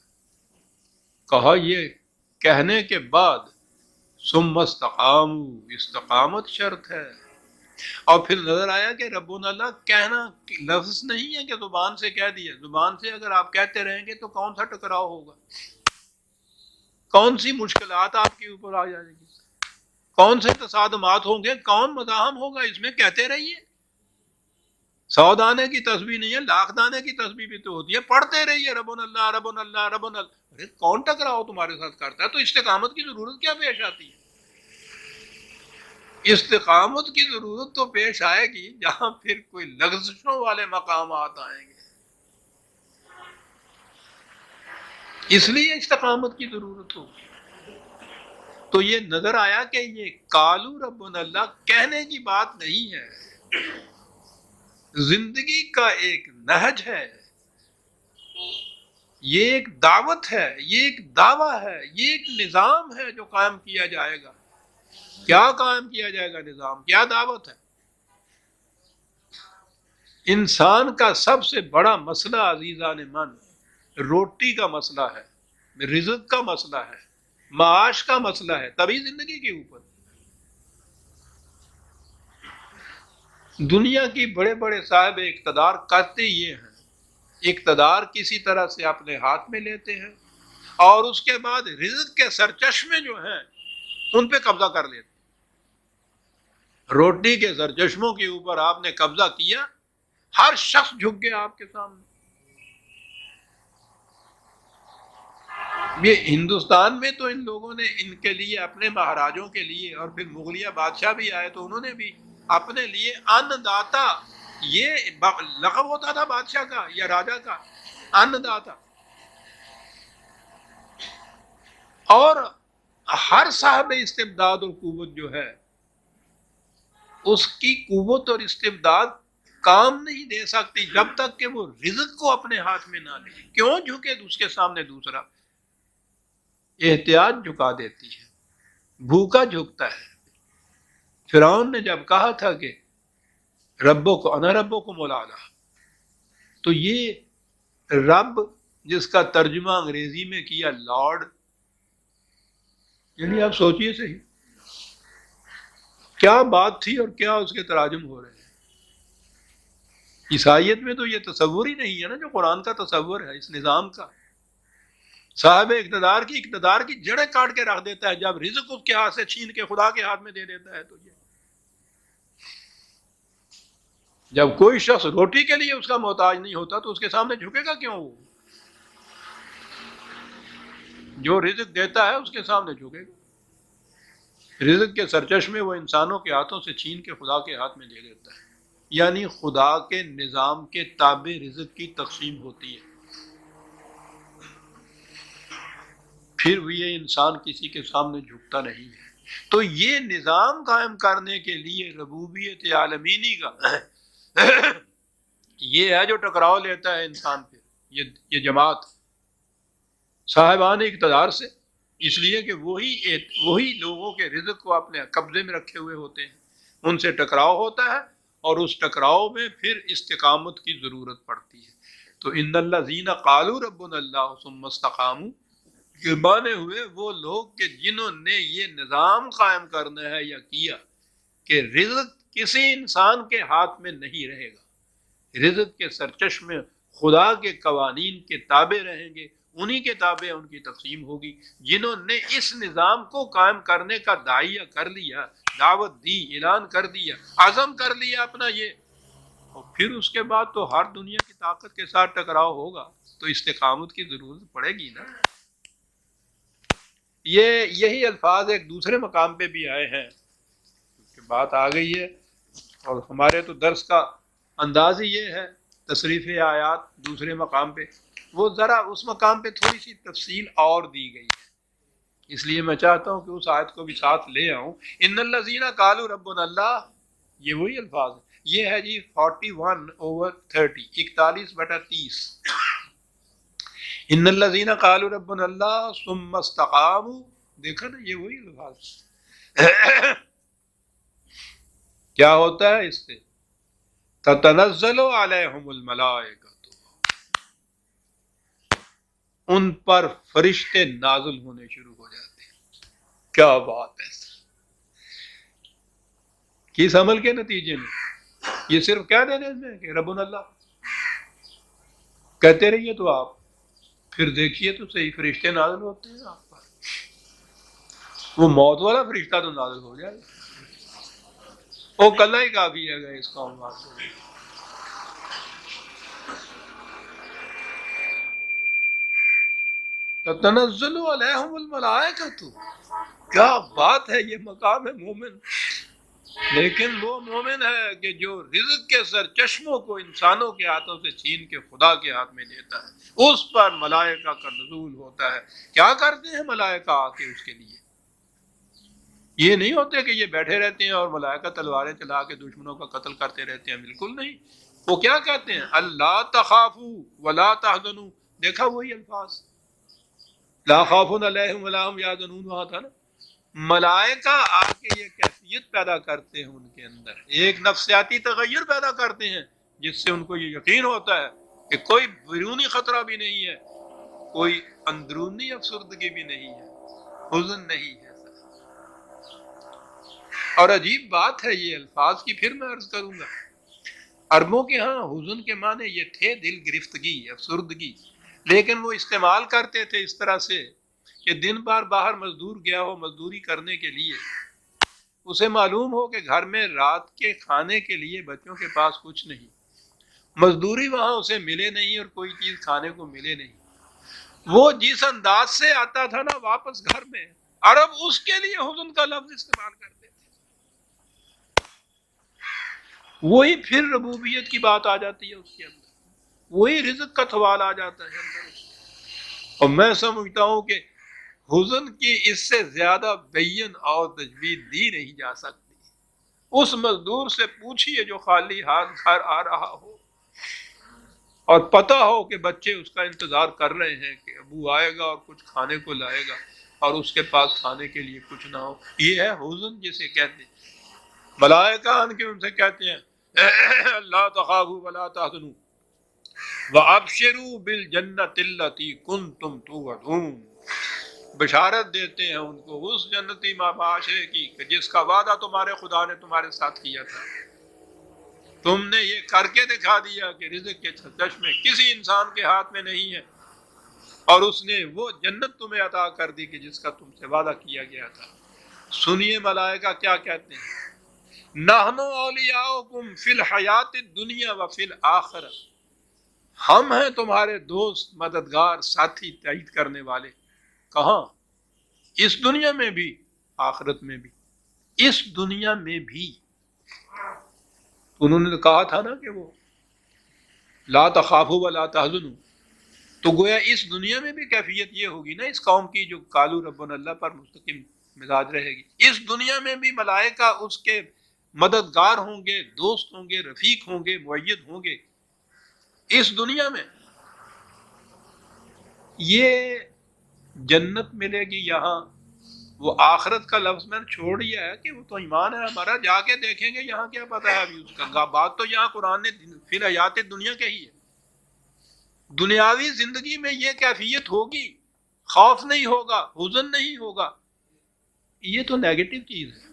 کہا یہ کہنے کے بعد ثم استقاموا، استقامت شرط ہے، اور پھر نظر آیا کہ ربنا اللہ کہنا لفظ نہیں ہے کہ زبان سے کہہ دیا، زبان سے اگر آپ کہتے رہیں گے تو کون سا ٹکراؤ ہوگا، کون سی مشکلات آپ کے اوپر آ جائیں گی، کون سے تصادمات ہوں گے، کون مزاحم ہوگا، اس میں کہتے رہیے۔ 100 دانے کی تسبیح نہیں ہے، لاکھ دانے کی تسبیح بھی تو ہوتی ہے، پڑھتے رہیے ربنا اللہ ربنا اللہ ربنا اللہ۔ ارے کون ٹکراؤ تمہارے ساتھ کرتا ہے؟ تو استقامت کی ضرورت کیا پیش آتی ہے؟ استقامت کی ضرورت تو پیش آئے گی جہاں پھر کوئی لغزشوں والے مقامات آئیں گے، اس لیے استقامت کی ضرورت ہوگی۔ تو یہ نظر آیا کہ یہ قالوا ربنا اللہ کہنے کی بات نہیں ہے، زندگی کا ایک نہج ہے، یہ ایک دعوت ہے، یہ ایک دعویٰ ہے، یہ ایک نظام ہے جو قائم کیا جائے گا۔ کیا قائم کیا جائے گا نظام؟ کیا دعوت ہے؟ انسان کا سب سے بڑا مسئلہ عزیزان من روٹی کا مسئلہ ہے، رزق کا مسئلہ ہے، معاش کا مسئلہ ہے، تبھی زندگی کے اوپر دنیا کی بڑے بڑے صاحب اقتدار کرتے یہ ہیں، اقتدار کسی طرح سے اپنے ہاتھ میں لیتے ہیں اور اس کے بعد رزق کے سرچشمے جو ہیں ان پہ قبضہ کر لیتے ہیں۔ روٹی کے سرچشموں کے اوپر آپ نے قبضہ کیا، ہر شخص جھک گیا آپ کے سامنے۔ یہ ہندوستان میں تو ان لوگوں نے ان کے لیے اپنے مہاراجوں کے لیے، اور پھر مغلیہ بادشاہ بھی آئے تو انہوں نے بھی اپنے لیے ان داتا، یہ لقب ہوتا تھا بادشاہ کا یا راجا کا، ان داتا، اور ہر صاحب استبداد اور قوت جو ہے اس کی قوت اور استبداد کام نہیں دے سکتی جب تک کہ وہ رزق کو اپنے ہاتھ میں نہ لے۔ کیوں جھکے اس کے سامنے دوسرا؟ احتیاط جھکا دیتی ہے، بھوکا جھکتا ہے۔ فرعون نے جب کہا تھا کہ انا ربکم الاعلی، تو یہ رب جس کا ترجمہ انگریزی میں کیا لارڈ، یعنی آپ سوچئے صحیح کیا بات تھی اور کیا اس کے تراجم ہو رہے ہیں۔ عیسائیت میں تو یہ تصور ہی نہیں ہے نا جو قرآن کا تصور ہے اس نظام کا۔ صاحب اقتدار کی جڑیں کاٹ کے رکھ دیتا ہے جب رزق اس کے ہاتھ سے چھین کے خدا کے ہاتھ میں دے دیتا ہے. تو یہ جب کوئی شخص روٹی کے لیے اس کا محتاج نہیں ہوتا تو اس کے سامنے جھکے گا کیوں؟ وہ جو رزق دیتا ہے اس کے سامنے جھکے گا. رزق کے سرچشمے وہ انسانوں کے ہاتھوں سے چھین کے خدا کے ہاتھ میں دے دیتا ہے. یعنی خدا کے نظام کے تابع رزق کی تقسیم ہوتی ہے. پھر بھی یہ انسان کسی کے سامنے جھکتا نہیں ہے. تو یہ نظام قائم کرنے کے لیے ربوبیت عالمینی کا یہ ہے جو ٹکراؤ لیتا ہے انسان پہ. یہ جماعت صاحبان اقتدار سے، اس لیے کہ وہی لوگوں کے رزق کو اپنے قبضے میں رکھے ہوئے ہوتے ہیں. ان سے ٹکراؤ ہوتا ہے اور اس ٹکراؤ میں پھر استقامت کی ضرورت پڑتی ہے. تو ان الذین قالوا ربنا اللہ ثم استقاموا کے مانے ہوئے وہ لوگ کہ جنہوں نے یہ نظام قائم کرنا ہے یا کیا کہ رزق کسی انسان کے ہاتھ میں نہیں رہے گا، رزق کے سرچشمے خدا کے قوانین کے تابع رہیں گے، انہی کے تابع ان کی تقسیم ہوگی. جنہوں نے اس نظام کو قائم کرنے کا داعیہ کر لیا، دعوت دی، اعلان کر دیا، عزم کر لیا اپنا یہ، اور پھر اس کے بعد تو ہر دنیا کی طاقت کے ساتھ ٹکراؤ ہوگا تو استقامت کی ضرورت پڑے گی نا. یہی الفاظ ایک دوسرے مقام پہ بھی آئے ہیں کہ بات آ گئی ہے، اور ہمارے تو درس کا انداز ہی یہ ہے تصریف آیات دوسرے مقام پہ، وہ ذرا اس مقام پہ تھوڑی سی تفصیل اور دی گئی ہے، اس لیے میں چاہتا ہوں کہ اس آیت کو بھی ساتھ لے آؤں. ان الذین قالوا ربنا اللہ، یہ وہی الفاظ ہے. یہ ہے جی 41/30، 41/30. ان الذین قالوا ربنا اللہ ثم استقاموا، دیکھا نا یہ وہی الفاظ. کیا ہوتا ہے اس سے؟ تتنزل علیہم الملائکۃ، ان پر فرشتے نازل ہونے شروع ہو جاتے ہیں. کیا بات ہے! کس عمل کے نتیجے میں؟ یہ صرف کہہ دینے میں کہ ربنا اللہ کہتے رہیے تو آپ پھر دیکھیے تو صحیح فرشتے نازل ہوتے ہیں آپ پر. وہ موت والا فرشتہ تو نازل ہو جائے گا، وہ کل ہی کافی ہے گا اس قوم واسطے. تتنزل علیہم الملائکۃ، کیا بات ہے! یہ مقام ہے مومن. لیکن وہ مومن ہے کہ جو رزق کے سرچشموں کو انسانوں کے ہاتھوں سے چھین کے خدا کے ہاتھ میں دیتا ہے، اس پر ملائکہ کا نزول ہوتا ہے. کیا کرتے ہیں ملائکہ آ کے اس کے لیے؟ یہ نہیں ہوتے کہ یہ بیٹھے رہتے ہیں اور ملائکہ تلواریں چلا کے دشمنوں کا قتل کرتے رہتے ہیں، بالکل نہیں. وہ کیا کہتے ہیں؟ اللہ تخافوا ولا تحزنوا. دیکھا وہی الفاظ، لا خوف علیہم ولا هم یحزنون وہاں تھا نا. ملائکہ آ کے یہ کیفیت پیدا کرتے ہیں ان کے اندر، ایک نفسیاتی تغیر پیدا کرتے ہیں جس سے ان کو یہ یقین ہوتا ہے کہ کوئی بیرونی خطرہ بھی نہیں ہے، کوئی اندرونی افسردگی بھی نہیں ہے، حزن نہیں ہے. اور عجیب بات ہے یہ الفاظ کی، پھر میں عرض کروں گا. عربوں کے ہاں حزن کے معنی یہ تھے دل گرفتگی، افسردگی، لیکن وہ استعمال کرتے تھے اس طرح سے کہ دن بار باہر مزدور گیا ہو مزدوری کرنے کے لیے، اسے معلوم ہو کہ گھر میں رات کے کھانے کے لیے بچوں کے پاس کچھ نہیں، مزدوری وہاں اسے ملے نہیں اور کوئی چیز کھانے کو ملے نہیں. وہ جس انداز سے آتا تھا نا واپس گھر میں، عرب اس کے لیے حزن کا لفظ استعمال کرتے تھے. وہی پھر ربوبیت کی بات آ جاتی ہے اس کے اندر، وہی رزق کا سوال آ جاتا ہے اندر. اور میں سمجھتا ہوں کہ حزن کی اس سے زیادہ بین اور تجوید دی نہیں جا سکتی. اس مزدور سے پوچھئے جو خالی ہاتھ گھر آ رہا ہو اور پتہ ہو کہ بچے اس کا انتظار کر رہے ہیں کہ ابو آئے گا اور کچھ کھانے کو لائے گا، اور اس کے پاس کھانے کے لیے کچھ نہ ہو. یہ ہے حزن جسے کہتے ہیں. ملائکہ ان کے ان سے کہتے ہیں اللہ تخافوا ولا تحزنوا وابشروا بالجنۃ التی کنتم توعدون. بشارت دیتے ہیں ان کو اس جنتی معاشرے کی کہ جس کا وعدہ تمہارے خدا نے تمہارے ساتھ کیا تھا. تم نے یہ کر کے دکھا دیا کہ رزق کے چشمے کسی انسان کے ہاتھ میں نہیں ہے، اور اس نے وہ جنت تمہیں عطا کر دی کہ جس کا تم سے وعدہ کیا گیا تھا۔ سنیے ملائکہ کیا کہتے ہیں، نحن اولیاؤکم فی الحیات الدنیا و فی الآخرہ، ہم ہیں تمہارے دوست، مددگار، ساتھی، تائید کرنے والے۔ کہاں؟ اس دنیا میں بھی، آخرت میں بھی۔ اس دنیا میں بھی انہوں نے کہا تھا نا کہ وہ لا تخافوا ولا تحزنوا، تو گویا اس دنیا میں بھی کیفیت یہ ہوگی نا اس قوم کی جو قالوا ربنا اللہ پر مستقیم مزاج رہے گی۔ اس دنیا میں بھی ملائکہ اس کے مددگار ہوں گے، دوست ہوں گے، رفیق ہوں گے، مؤید ہوں گے۔ اس دنیا میں یہ جنت ملے گی یہاں، وہ آخرت کا لفظ میں نے چھوڑ دیا ہے کہ وہ تو ایمان ہے ہمارا، جا کے دیکھیں گے یہاں کیا پتہ ہے ابھی اس کا۔ بات تو یہاں قرآن نے فی الحیات دنیا کے ہی ہے۔ دنیاوی زندگی میں یہ کیفیت ہوگی، خوف نہیں ہوگا، حزن نہیں ہوگا۔ یہ تو نیگیٹو چیز ہے،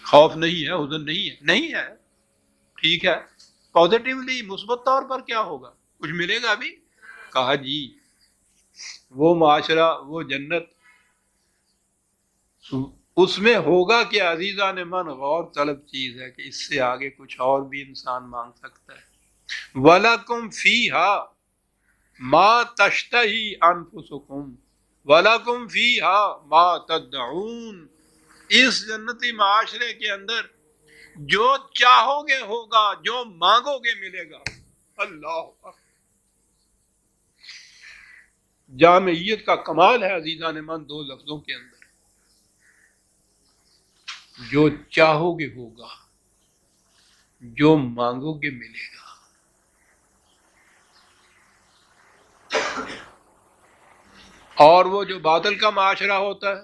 خوف نہیں ہے، حزن نہیں ہے، نہیں ہے، ٹھیک ہے۔ پازیٹیولی مثبت طور پر کیا ہوگا؟ کچھ ملے گا ابھی؟ کہا جی وہ معاشرہ، وہ جنت، اس میں ہوگا کہ عزیزان من غور طلب چیز ہے کہ اس سے آگے کچھ اور بھی انسان مانگ سکتا ہے۔ وَلَكُمْ فِيهَا مَا تَشْتَهِي أَنفُسُكُمْ وَلَكُمْ فِيهَا مَا تَدَّعُونَ، اس جنتی معاشرے کے اندر جو چاہو گے ہوگا، جو مانگو گے ملے گا۔ اللہ اکبر، جامعیت کا کمال ہے عزیزان من دو لفظوں کے اندر، جو چاہو گے ہوگا، جو مانگو گے ملے گا۔ اور وہ جو باطل کا معاشرہ ہوتا ہے،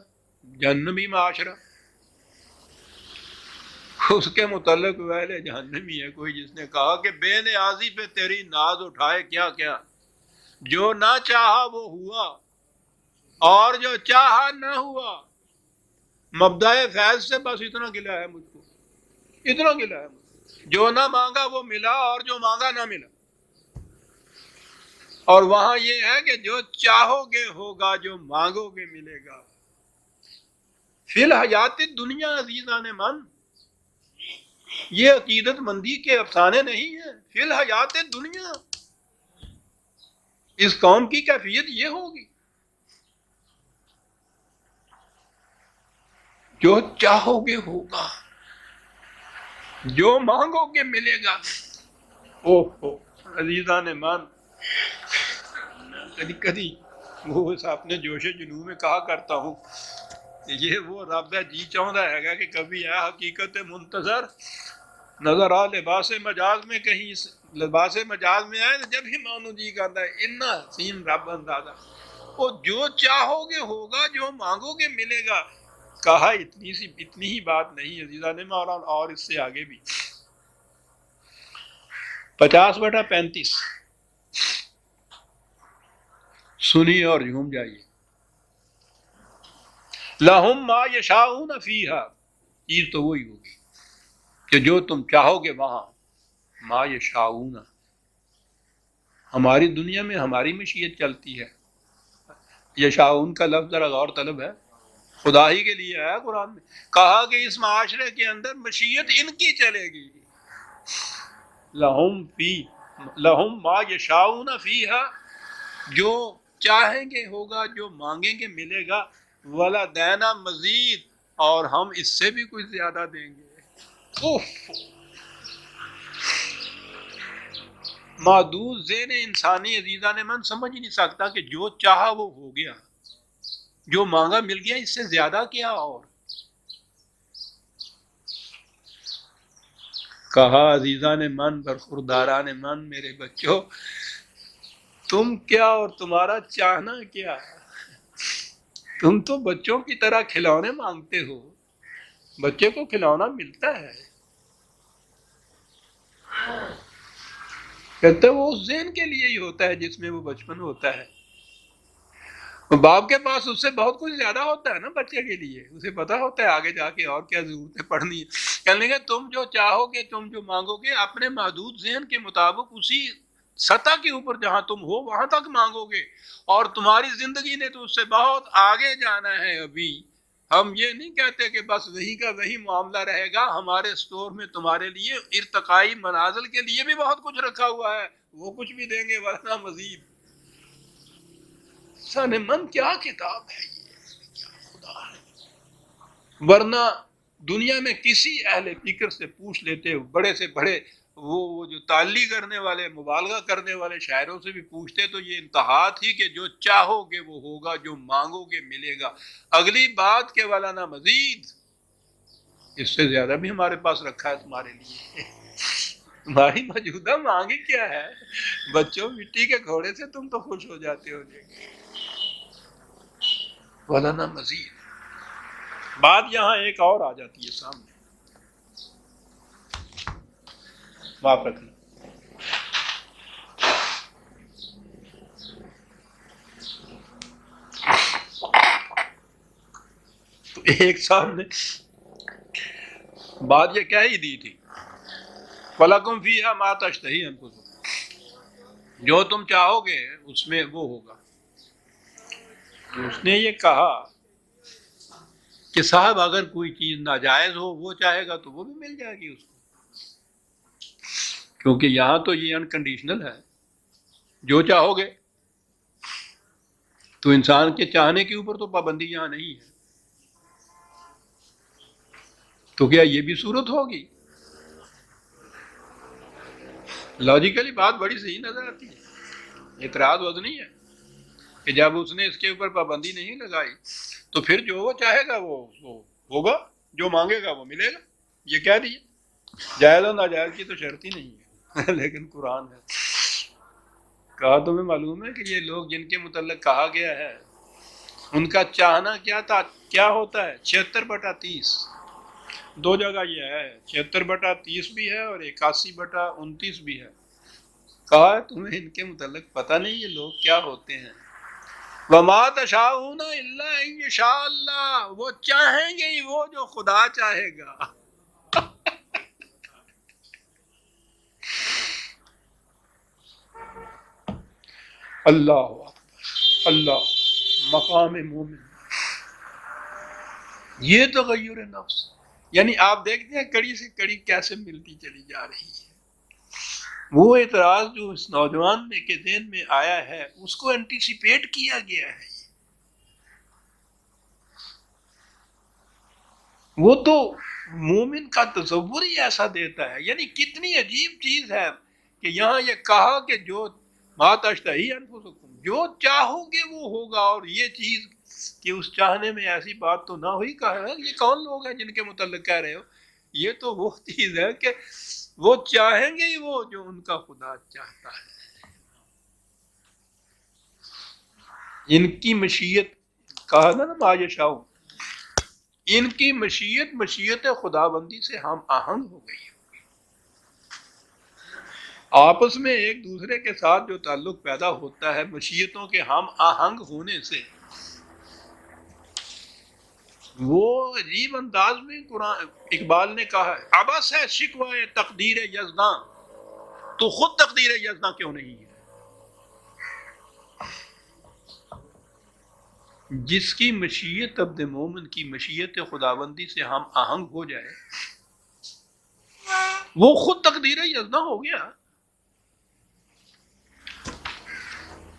جہنمی معاشرہ، اس کے متعلق ویلے جہنمی ہے کوئی جس نے کہا کہ بے نیازی پہ تیری ناز اٹھائے کیا کیا، جو نہ چاہا وہ ہوا اور جو چاہا نہ ہوا۔ مبدأ فیض سے بس اتنا گلہ ہے مجھ کو، اتنا گلہ ہے مجھ کو، جو نہ مانگا وہ ملا اور جو مانگا نہ ملا۔ اور وہاں یہ ہے کہ جو چاہو گے ہوگا، جو مانگو گے ملے گا۔ فی الحیات دنیا عزیزان من، یہ عقیدت مندی کے افسانے نہیں ہیں، فی الحیات دنیا اس قوم کی کیفیت یہ ہوگی، جو چاہو گے ہوگا، جو مانگو گے ملے گا۔ اوہ عزیزان من، کدی کدی وہ اپنے جوش جنوں میں کہا کرتا ہوں یہ وہ رب ہے جی چاہتا ہے کہ کبھی ہے حقیقت منتظر نظر آ لباس مجاز میں، کہیں لباس مجاز میں آئے جب ہی مانو جی کرتا ہے انا حسین رب اندازہ۔ وہ جو چاہو گے ہوگا، جو مانگو گے ملے گا۔ کہا اتنی ہی بات نہیں عزیزان مولانا، اور اس سے آگے بھی 50/35 سنیے اور جھوم جائیے۔ لَهُم مَا يَشَاءُونَ فِيهَا، چیز تو وہی ہوگی کہ جو تم چاہو گے وہاں، ما یشاؤون، ہماری دنیا میں ہماری مشیت چلتی ہے۔ یشاؤون کا لفظ ذرا غور طلب ہے، خدا ہی کے لیے ہے قرآن میں، کہا کہ اس معاشرے کے اندر مشیت ان کی چلے گی۔ لہم ما یشاؤون فیہا، جو چاہیں گے ہوگا، جو مانگیں گے ملے گا۔ ولدینا مزید، اور ہم اس سے بھی کچھ زیادہ دیں گے۔ محدود ذہن انسانی عزیزان من سمجھ ہی نہیں سکتا کہ جو چاہا وہ ہو گیا، جو مانگا مل گیا، اس سے زیادہ کیا۔ اور کہا عزیزان من، برخورداران من، میرے بچوں، تم کیا اور تمہارا چاہنا کیا؟ تم تو بچوں کی طرح کھلونے مانگتے ہو، بچے کو کھلونا ملتا ہے، کہتے وہ اس ذہن کے لیے ہی ہوتا ہے جس میں وہ بچپن ہوتا ہے۔ باپ کے پاس اس سے بہت کچھ زیادہ ہوتا ہے نا بچے کے لیے، اسے پتا ہوتا ہے آگے جا کے اور کیا ضرورتیں پڑنی ہے۔ کہنے لگے تم جو چاہو گے، تم جو مانگو گے، اپنے محدود ذہن کے مطابق اسی سطح کے اوپر جہاں تم ہو وہاں تک مانگو گے، اور تمہاری زندگی نے تو اس سے بہت آگے جانا ہے ابھی۔ ہم یہ نہیں کہتے کہ بس وہی کا وہی معاملہ رہے گا، ہمارے سٹور میں تمہارے لیے ارتقائی منازل کے لیے بھی بہت کچھ رکھا ہوا ہے، وہ کچھ بھی دیں گے ورنہ مزید۔ سن من کیا کتاب ہے یہ، کیا خدا ہے! ورنہ دنیا میں کسی اہل فکر سے پوچھ لیتے، بڑے سے بڑے وہ جو تعلی کرنے والے، مبالغہ کرنے والے شاعروں سے بھی پوچھتے تو یہ انتہا تھی کہ جو چاہو گے وہ ہوگا، جو مانگو گے ملے گا۔ اگلی بات کے والا نہ مزید، اس سے زیادہ بھی ہمارے پاس رکھا ہے تمہارے لیے۔ تمہاری موجودہ مانگی کیا ہے؟ بچوں مٹی کے گھوڑے سے تم تو خوش ہو جاتے ہو، والا نہ مزید۔ بات یہاں ایک اور آ جاتی ہے سامنے، معاف رکھنا۔ تو ایک صاحب نے بات یہ کہہ ہی دی تھی، فَلَكُمْ فِيهَا مَا تَشْتَهِي أَنفُسُكُمْ، جو تم چاہو گے اس میں وہ ہوگا۔ تو اس نے یہ کہا کہ صاحب اگر کوئی چیز ناجائز ہو وہ چاہے گا تو وہ بھی مل جائے گی اس کو، کیونکہ یہاں تو یہ انکنڈیشنل ہے، جو چاہو گے۔ تو انسان کے چاہنے کے اوپر تو پابندی یہاں نہیں ہے، تو کیا یہ بھی صورت ہوگی؟ لاجیکلی بات بڑی صحیح نظر آتی ہے، اعتراض وزنی ہے کہ جب اس نے اس کے اوپر پابندی نہیں لگائی تو پھر جو وہ چاہے گا وہ ہوگا، جو مانگے گا وہ ملے گا۔ یہ کہہ دیے، جائز اور ناجائز کی تو شرط ہی نہیں ہے لیکن قرآن ہے۔ کہا تمہیں معلوم ہے کہ یہ لوگ جن کے متعلق کہا گیا ہے ان کا چاہنا کیا ہوتا ہے؟ 76/30، دو جگہ یہ ہے، 76/30 بھی ہے اور 81/29 بھی ہے۔ کہا تمہیں ان کے متعلق پتہ نہیں یہ لوگ کیا ہوتے ہیں؟ وَمَا تَشَاءُونَ إِلَّا أَن يَشَاءَ اللَّهُ، وہ چاہیں گے ہی وہ جو خدا چاہے گا۔ اللہ اکبر، اللہ، مقام مومن، یہ تغیر نفس، یعنی آپ دیکھتے ہیں کڑی سے کڑی کیسے ملتی چلی جا رہی ہے۔ وہ اعتراض جو اس نوجوان کے ذہن میں آیا ہے اس کو انٹیسپیٹ کیا گیا ہے۔ وہ تو مومن کا تصور ہی ایسا دیتا ہے، یعنی کتنی عجیب چیز ہے کہ یہاں یہ کہا کہ جو ما تشتہی انفسکم، جو چاہو گے وہ ہوگا، اور یہ چیز کہ اس چاہنے میں ایسی بات تو نہ ہوئی۔ کہا یہ کون لوگ ہیں جن کے متعلق کہہ رہے ہو؟ یہ تو وہ چیز ہے کہ وہ چاہیں گے ہی وہ جو ان کا خدا چاہتا ہے۔ ان کی مشیت، کہا نا ما یشاء، ان کی مشیت خدا بندی سے ہم آہنگ ہو گئی ہے۔ آپس میں ایک دوسرے کے ساتھ جو تعلق پیدا ہوتا ہے مشیتوں کے ہم آہنگ ہونے سے، وہ عجیب انداز میں قرآن اقبال نے کہا ہے، عبث ہے شکوہ تقدیر یزداں، تو خود تقدیر یزداں کیوں نہیں ہے؟ جس کی مشیت عبد مومن کی مشیت خداوندی سے ہم آہنگ ہو جائے وہ خود تقدیر یزداں ہو گیا۔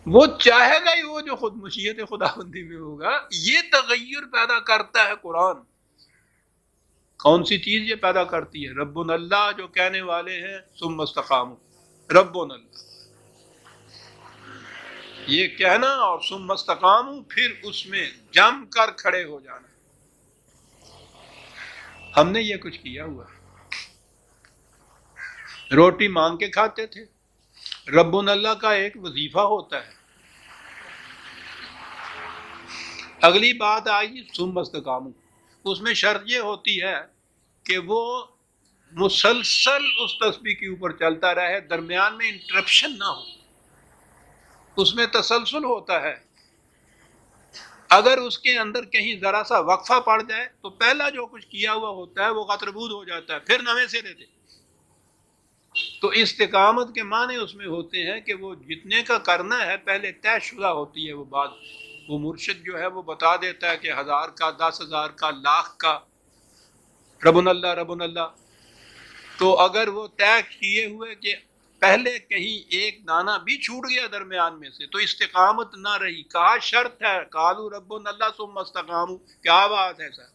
وہ چاہے گا ہی وہ جو خود مشیت خداوندی میں ہوگا۔ یہ تغیر پیدا کرتا ہے قرآن۔ کون سی چیز یہ پیدا کرتی ہے؟ ربنا اللہ، جو کہنے والے ہیں ثم استقاموا، ربنا اللہ، یہ کہنا اور ثم استقاموا، پھر اس میں جم کر کھڑے ہو جانا۔ ہم نے یہ کچھ کیا ہوا، روٹی مانگ کے کھاتے تھے۔ ربنا اللہ کا ایک وظیفہ ہوتا ہے۔ اگلی بات آئی ثم استقاموا، اس میں شرط یہ ہوتی ہے کہ وہ مسلسل اس تسبیح کے اوپر چلتا رہے، درمیان میں انٹرپشن نہ ہو، اس میں تسلسل ہوتا ہے۔ اگر اس کے اندر کہیں ذرا سا وقفہ پڑ جائے تو پہلا جو کچھ کیا ہوا ہوتا ہے وہ غتربود ہو جاتا ہے، پھر نویں سرے سے۔ تو استقامت کے معنی اس میں ہوتے ہیں کہ وہ جتنے کا کرنا ہے پہلے طے شدہ ہوتی ہے وہ بات. وہ مرشد جو ہے وہ بتا دیتا ہے کہ 1000 کا، 10,000 کا، لاکھ کا، ربنا اللہ ربنا اللہ. تو اگر وہ طے کیے ہوئے کہ پہلے کہیں ایک دانہ بھی چھوٹ گیا درمیان میں سے تو استقامت نہ رہی. کہا شرط ہے، قالوا ربنا اللہ ثم استقاموا. کیا بات ہے سر،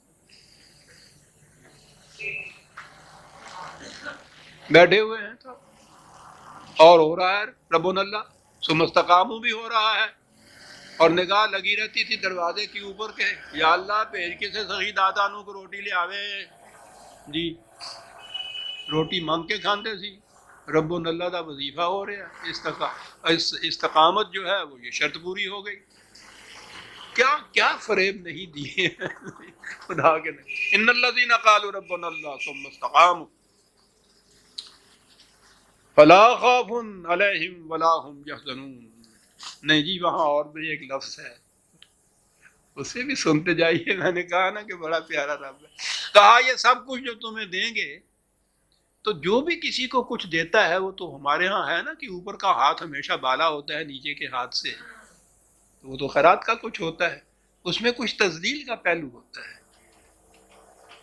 بیٹھے ہوئے ہیں تو اور ہو رہا ہے ربنا اللہ ثم استقاموا بھی ہو رہا ہے، اور نگاہ لگی رہتی تھی دروازے کے اوپر کے یا اللہ بھیج کسے سخی دادا نو کو روٹی لے آوے جی. روٹی مانگ کے کھاندے سی، ربنا اللہ دا وظیفہ ہو رہا ہے. استقامت جو ہے وہ یہ شرط پوری ہو گئی. کیا کیا فریب نہیں دیے خدا کے نہیں. ان الذین قالوا ربنا اللہ ثم استقاموا فلا خوف علیہم ولا هم یحزنون. نہیں جی وہاں اور بھی ایک لفظ ہے، اسے بھی سنتے جائیے. میں نے کہا نا کہ بڑا پیارا لفظ ہے. کہا یہ سب کچھ جو تمہیں دیں گے، تو جو بھی کسی کو کچھ دیتا ہے وہ تو ہمارے ہاں ہے نا کہ اوپر کا ہاتھ ہمیشہ بالا ہوتا ہے نیچے کے ہاتھ سے، وہ تو خیرات کا کچھ ہوتا ہے، اس میں کچھ تذلیل کا پہلو ہوتا ہے.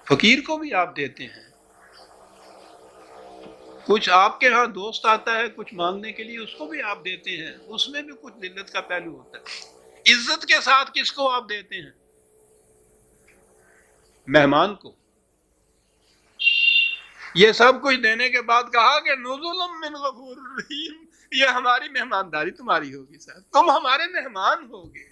فقیر کو بھی آپ دیتے ہیں، کچھ آپ کے ہاں دوست آتا ہے کچھ مانگنے کے لیے، اس کو بھی آپ دیتے ہیں، اس میں بھی کچھ ذلت کا پہلو ہوتا ہے. عزت کے ساتھ کس کو آپ دیتے ہیں؟ مہمان کو. یہ سب کچھ دینے کے بعد کہا کہ نزل من غفور رحیم، یہ ہماری مہمانداری تمہاری ہوگی سر، تم ہمارے مہمان ہوگے.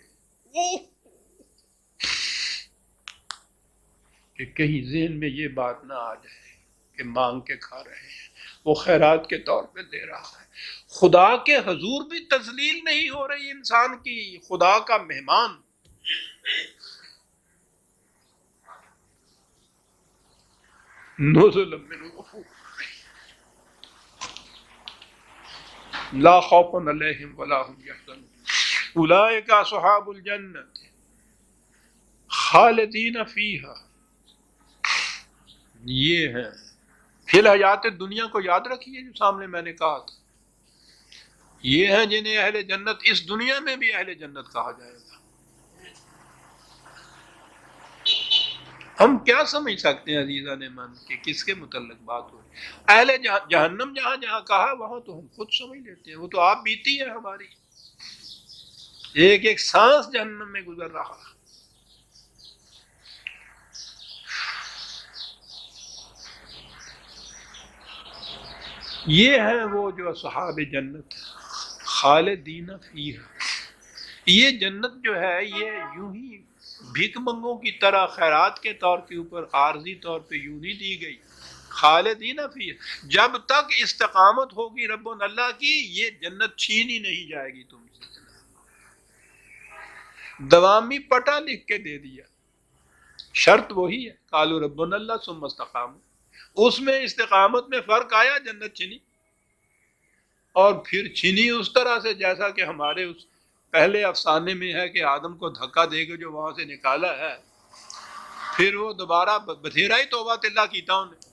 کہ کہیں ذہن میں یہ بات نہ آ جائے کہ مانگ کے کھا رہے ہیں، وہ خیرات کے طور پہ دے رہا ہے. خدا کے حضور بھی تذلیل نہیں ہو رہی انسان کی، خدا کا مہمان. نزل من غفور لا خوف علیہم ولا هم یحزنون اولئک اصحاب الجنۃ خالدین فیہا. یہ ہیں فی الحیات دنیا کو یاد رکھیے جو سامنے میں نے کہا تھا، یہ ہیں جنہیں اہل جنت اس دنیا میں بھی اہل جنت کہا جائے گا. ہم کیا سمجھ سکتے ہیں عزیزان من کہ کس کے متعلق بات ہو رہی. اہل جہنم جہاں جہاں کہا وہاں تو ہم خود سمجھ لیتے ہیں، وہ تو آپ بیتی ہے ہماری، ایک ایک سانس جہنم میں گزر رہا. یہ ہیں وہ جو اصحاب جنت خالدین فیہا. یہ جنت جو ہے یہ یوں ہی بھیک منگوں کی طرح خیرات کے طور کے اوپر عارضی طور پہ یوں نہیں دی گئی. خالدین فیہا، جب تک استقامت ہوگی رب اللہ کی یہ جنت چھینی نہیں جائے گی تم سے. دوامی پٹا لکھ کے دے دیا، شرط وہی ہے قالوا ربنا اللہ ثم استقاموا. اس میں استقامت میں فرق آیا، جنت چھنی، اور پھر چھنی اس طرح سے جیسا کہ ہمارے اس پہلے افسانے میں ہے کہ آدم کو دھکا دے کے جو وہاں سے نکالا ہے، پھر وہ دوبارہ بتھیرا ہی توبہ اللہ کیتا انہیں.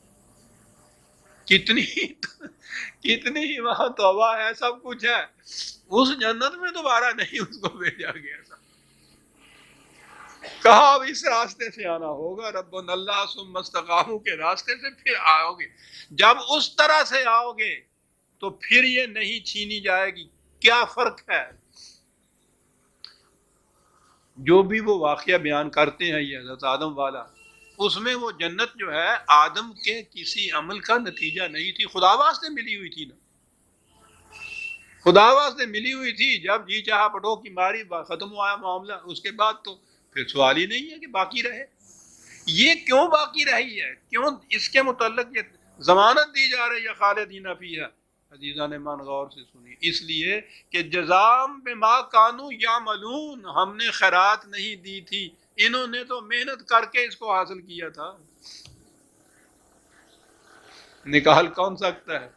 کتنی ہی وہاں توبہ ہے، سب کچھ ہے، اس جنت میں دوبارہ نہیں اس کو بھیجا گیا. کہا اب اس راستے سے آنا ہوگا، رب اللہ ثم استقاموا کے راستے سے پھر آؤ گے. جب اس طرح سے آؤ گے تو پھر یہ نہیں چھینی جائے گی. کیا فرق ہے؟ جو بھی وہ واقعہ بیان کرتے ہیں یہ حضرت آدم والا، اس میں وہ جنت جو ہے آدم کے کسی عمل کا نتیجہ نہیں تھی، خدا واسطے ملی ہوئی تھی نا، خدا واسطے ملی ہوئی تھی. جب جی چاہا پٹو کی ماری ختم ہوا معاملہ، اس کے بعد تو پھر سوال ہی نہیں ہے کہ باقی رہے. یہ کیوں باقی رہی ہے؟ کیوں اس کے متعلق یہ ضمانت دی جا رہی ہے خالدین فیہا؟ عزیزان ایمان غور سے سنی، اس لیے کہ جزام بما کانوا یعملون، ہم نے خیرات نہیں دی تھی، انہوں نے تو محنت کر کے اس کو حاصل کیا تھا. نکال کون سکتا ہے؟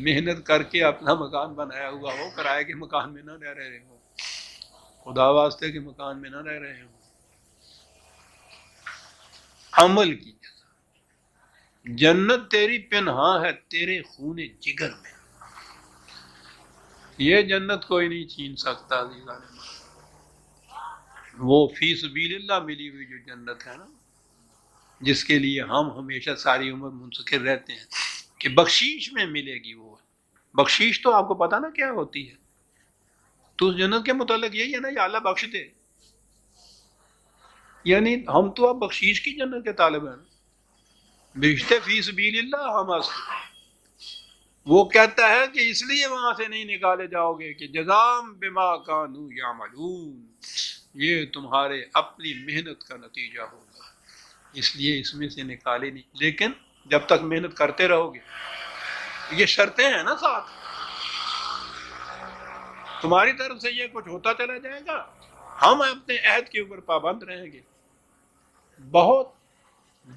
محنت کر کے اپنا مکان بنایا ہوا ہو، کرائے کے مکان میں نہ رہ رہے ہو، خدا واسطے کے مکان میں نہ رہ رہے ہو. عمل کی جزا جنت تیری پنہاں ہے تیرے خون جگر میں، یہ جنت کوئی نہیں چھین سکتا عزیزان۔ وہ فی سبیل اللہ ملی ہوئی جو جنت ہے نا، جس کے لیے ہم ہمیشہ ساری عمر منتظر رہتے ہیں کہ بخشیش میں ملے گی وہ بخشیش۔ تو آپ کو پتا نا کیا ہوتی ہے؟ تو اس جنت کے متعلق یہی ہے نا، یا اللہ بخش دے، یعنی ہم تو اب بخشیش کی جنت کے طالب ہیں، بیشتے فی سبیل اللہ ہم وہ کہتا ہے کہ اس لیے وہاں سے نہیں نکالے جاؤ گے کہ جزام بما کانوا یعملون، یہ تمہارے اپنی محنت کا نتیجہ ہوگا، اس لیے اس میں سے نکالے نہیں۔ لیکن جب تک محنت کرتے رہو گے، یہ شرطیں ہیں نا ساتھ، تمہاری طرف سے یہ کچھ ہوتا چلا جائے گا، ہم اپنے عہد کے اوپر پابند رہیں گے۔ بہت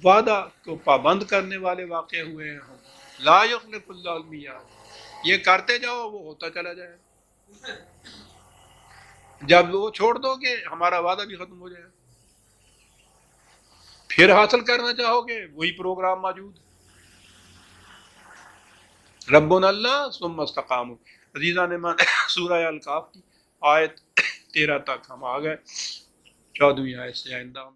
وعدہ کو پابند کرنے والے واقع ہوئے ہیں ہم، لا یخلف اللہ المیعاد، یہ کرتے جاؤ وہ ہوتا چلا جائے، جب وہ چھوڑ دو گے ہمارا وعدہ بھی ختم ہو جائے، پھر حاصل کرنا چاہو گے وہی پروگرام موجود ہے۔ ربنا اللہ ثم استقاموا۔ عزیزان ایمان، سورہ الکاف کی آیت 13 تک ہم آ گئے، 14ویں آیت سے آئندہ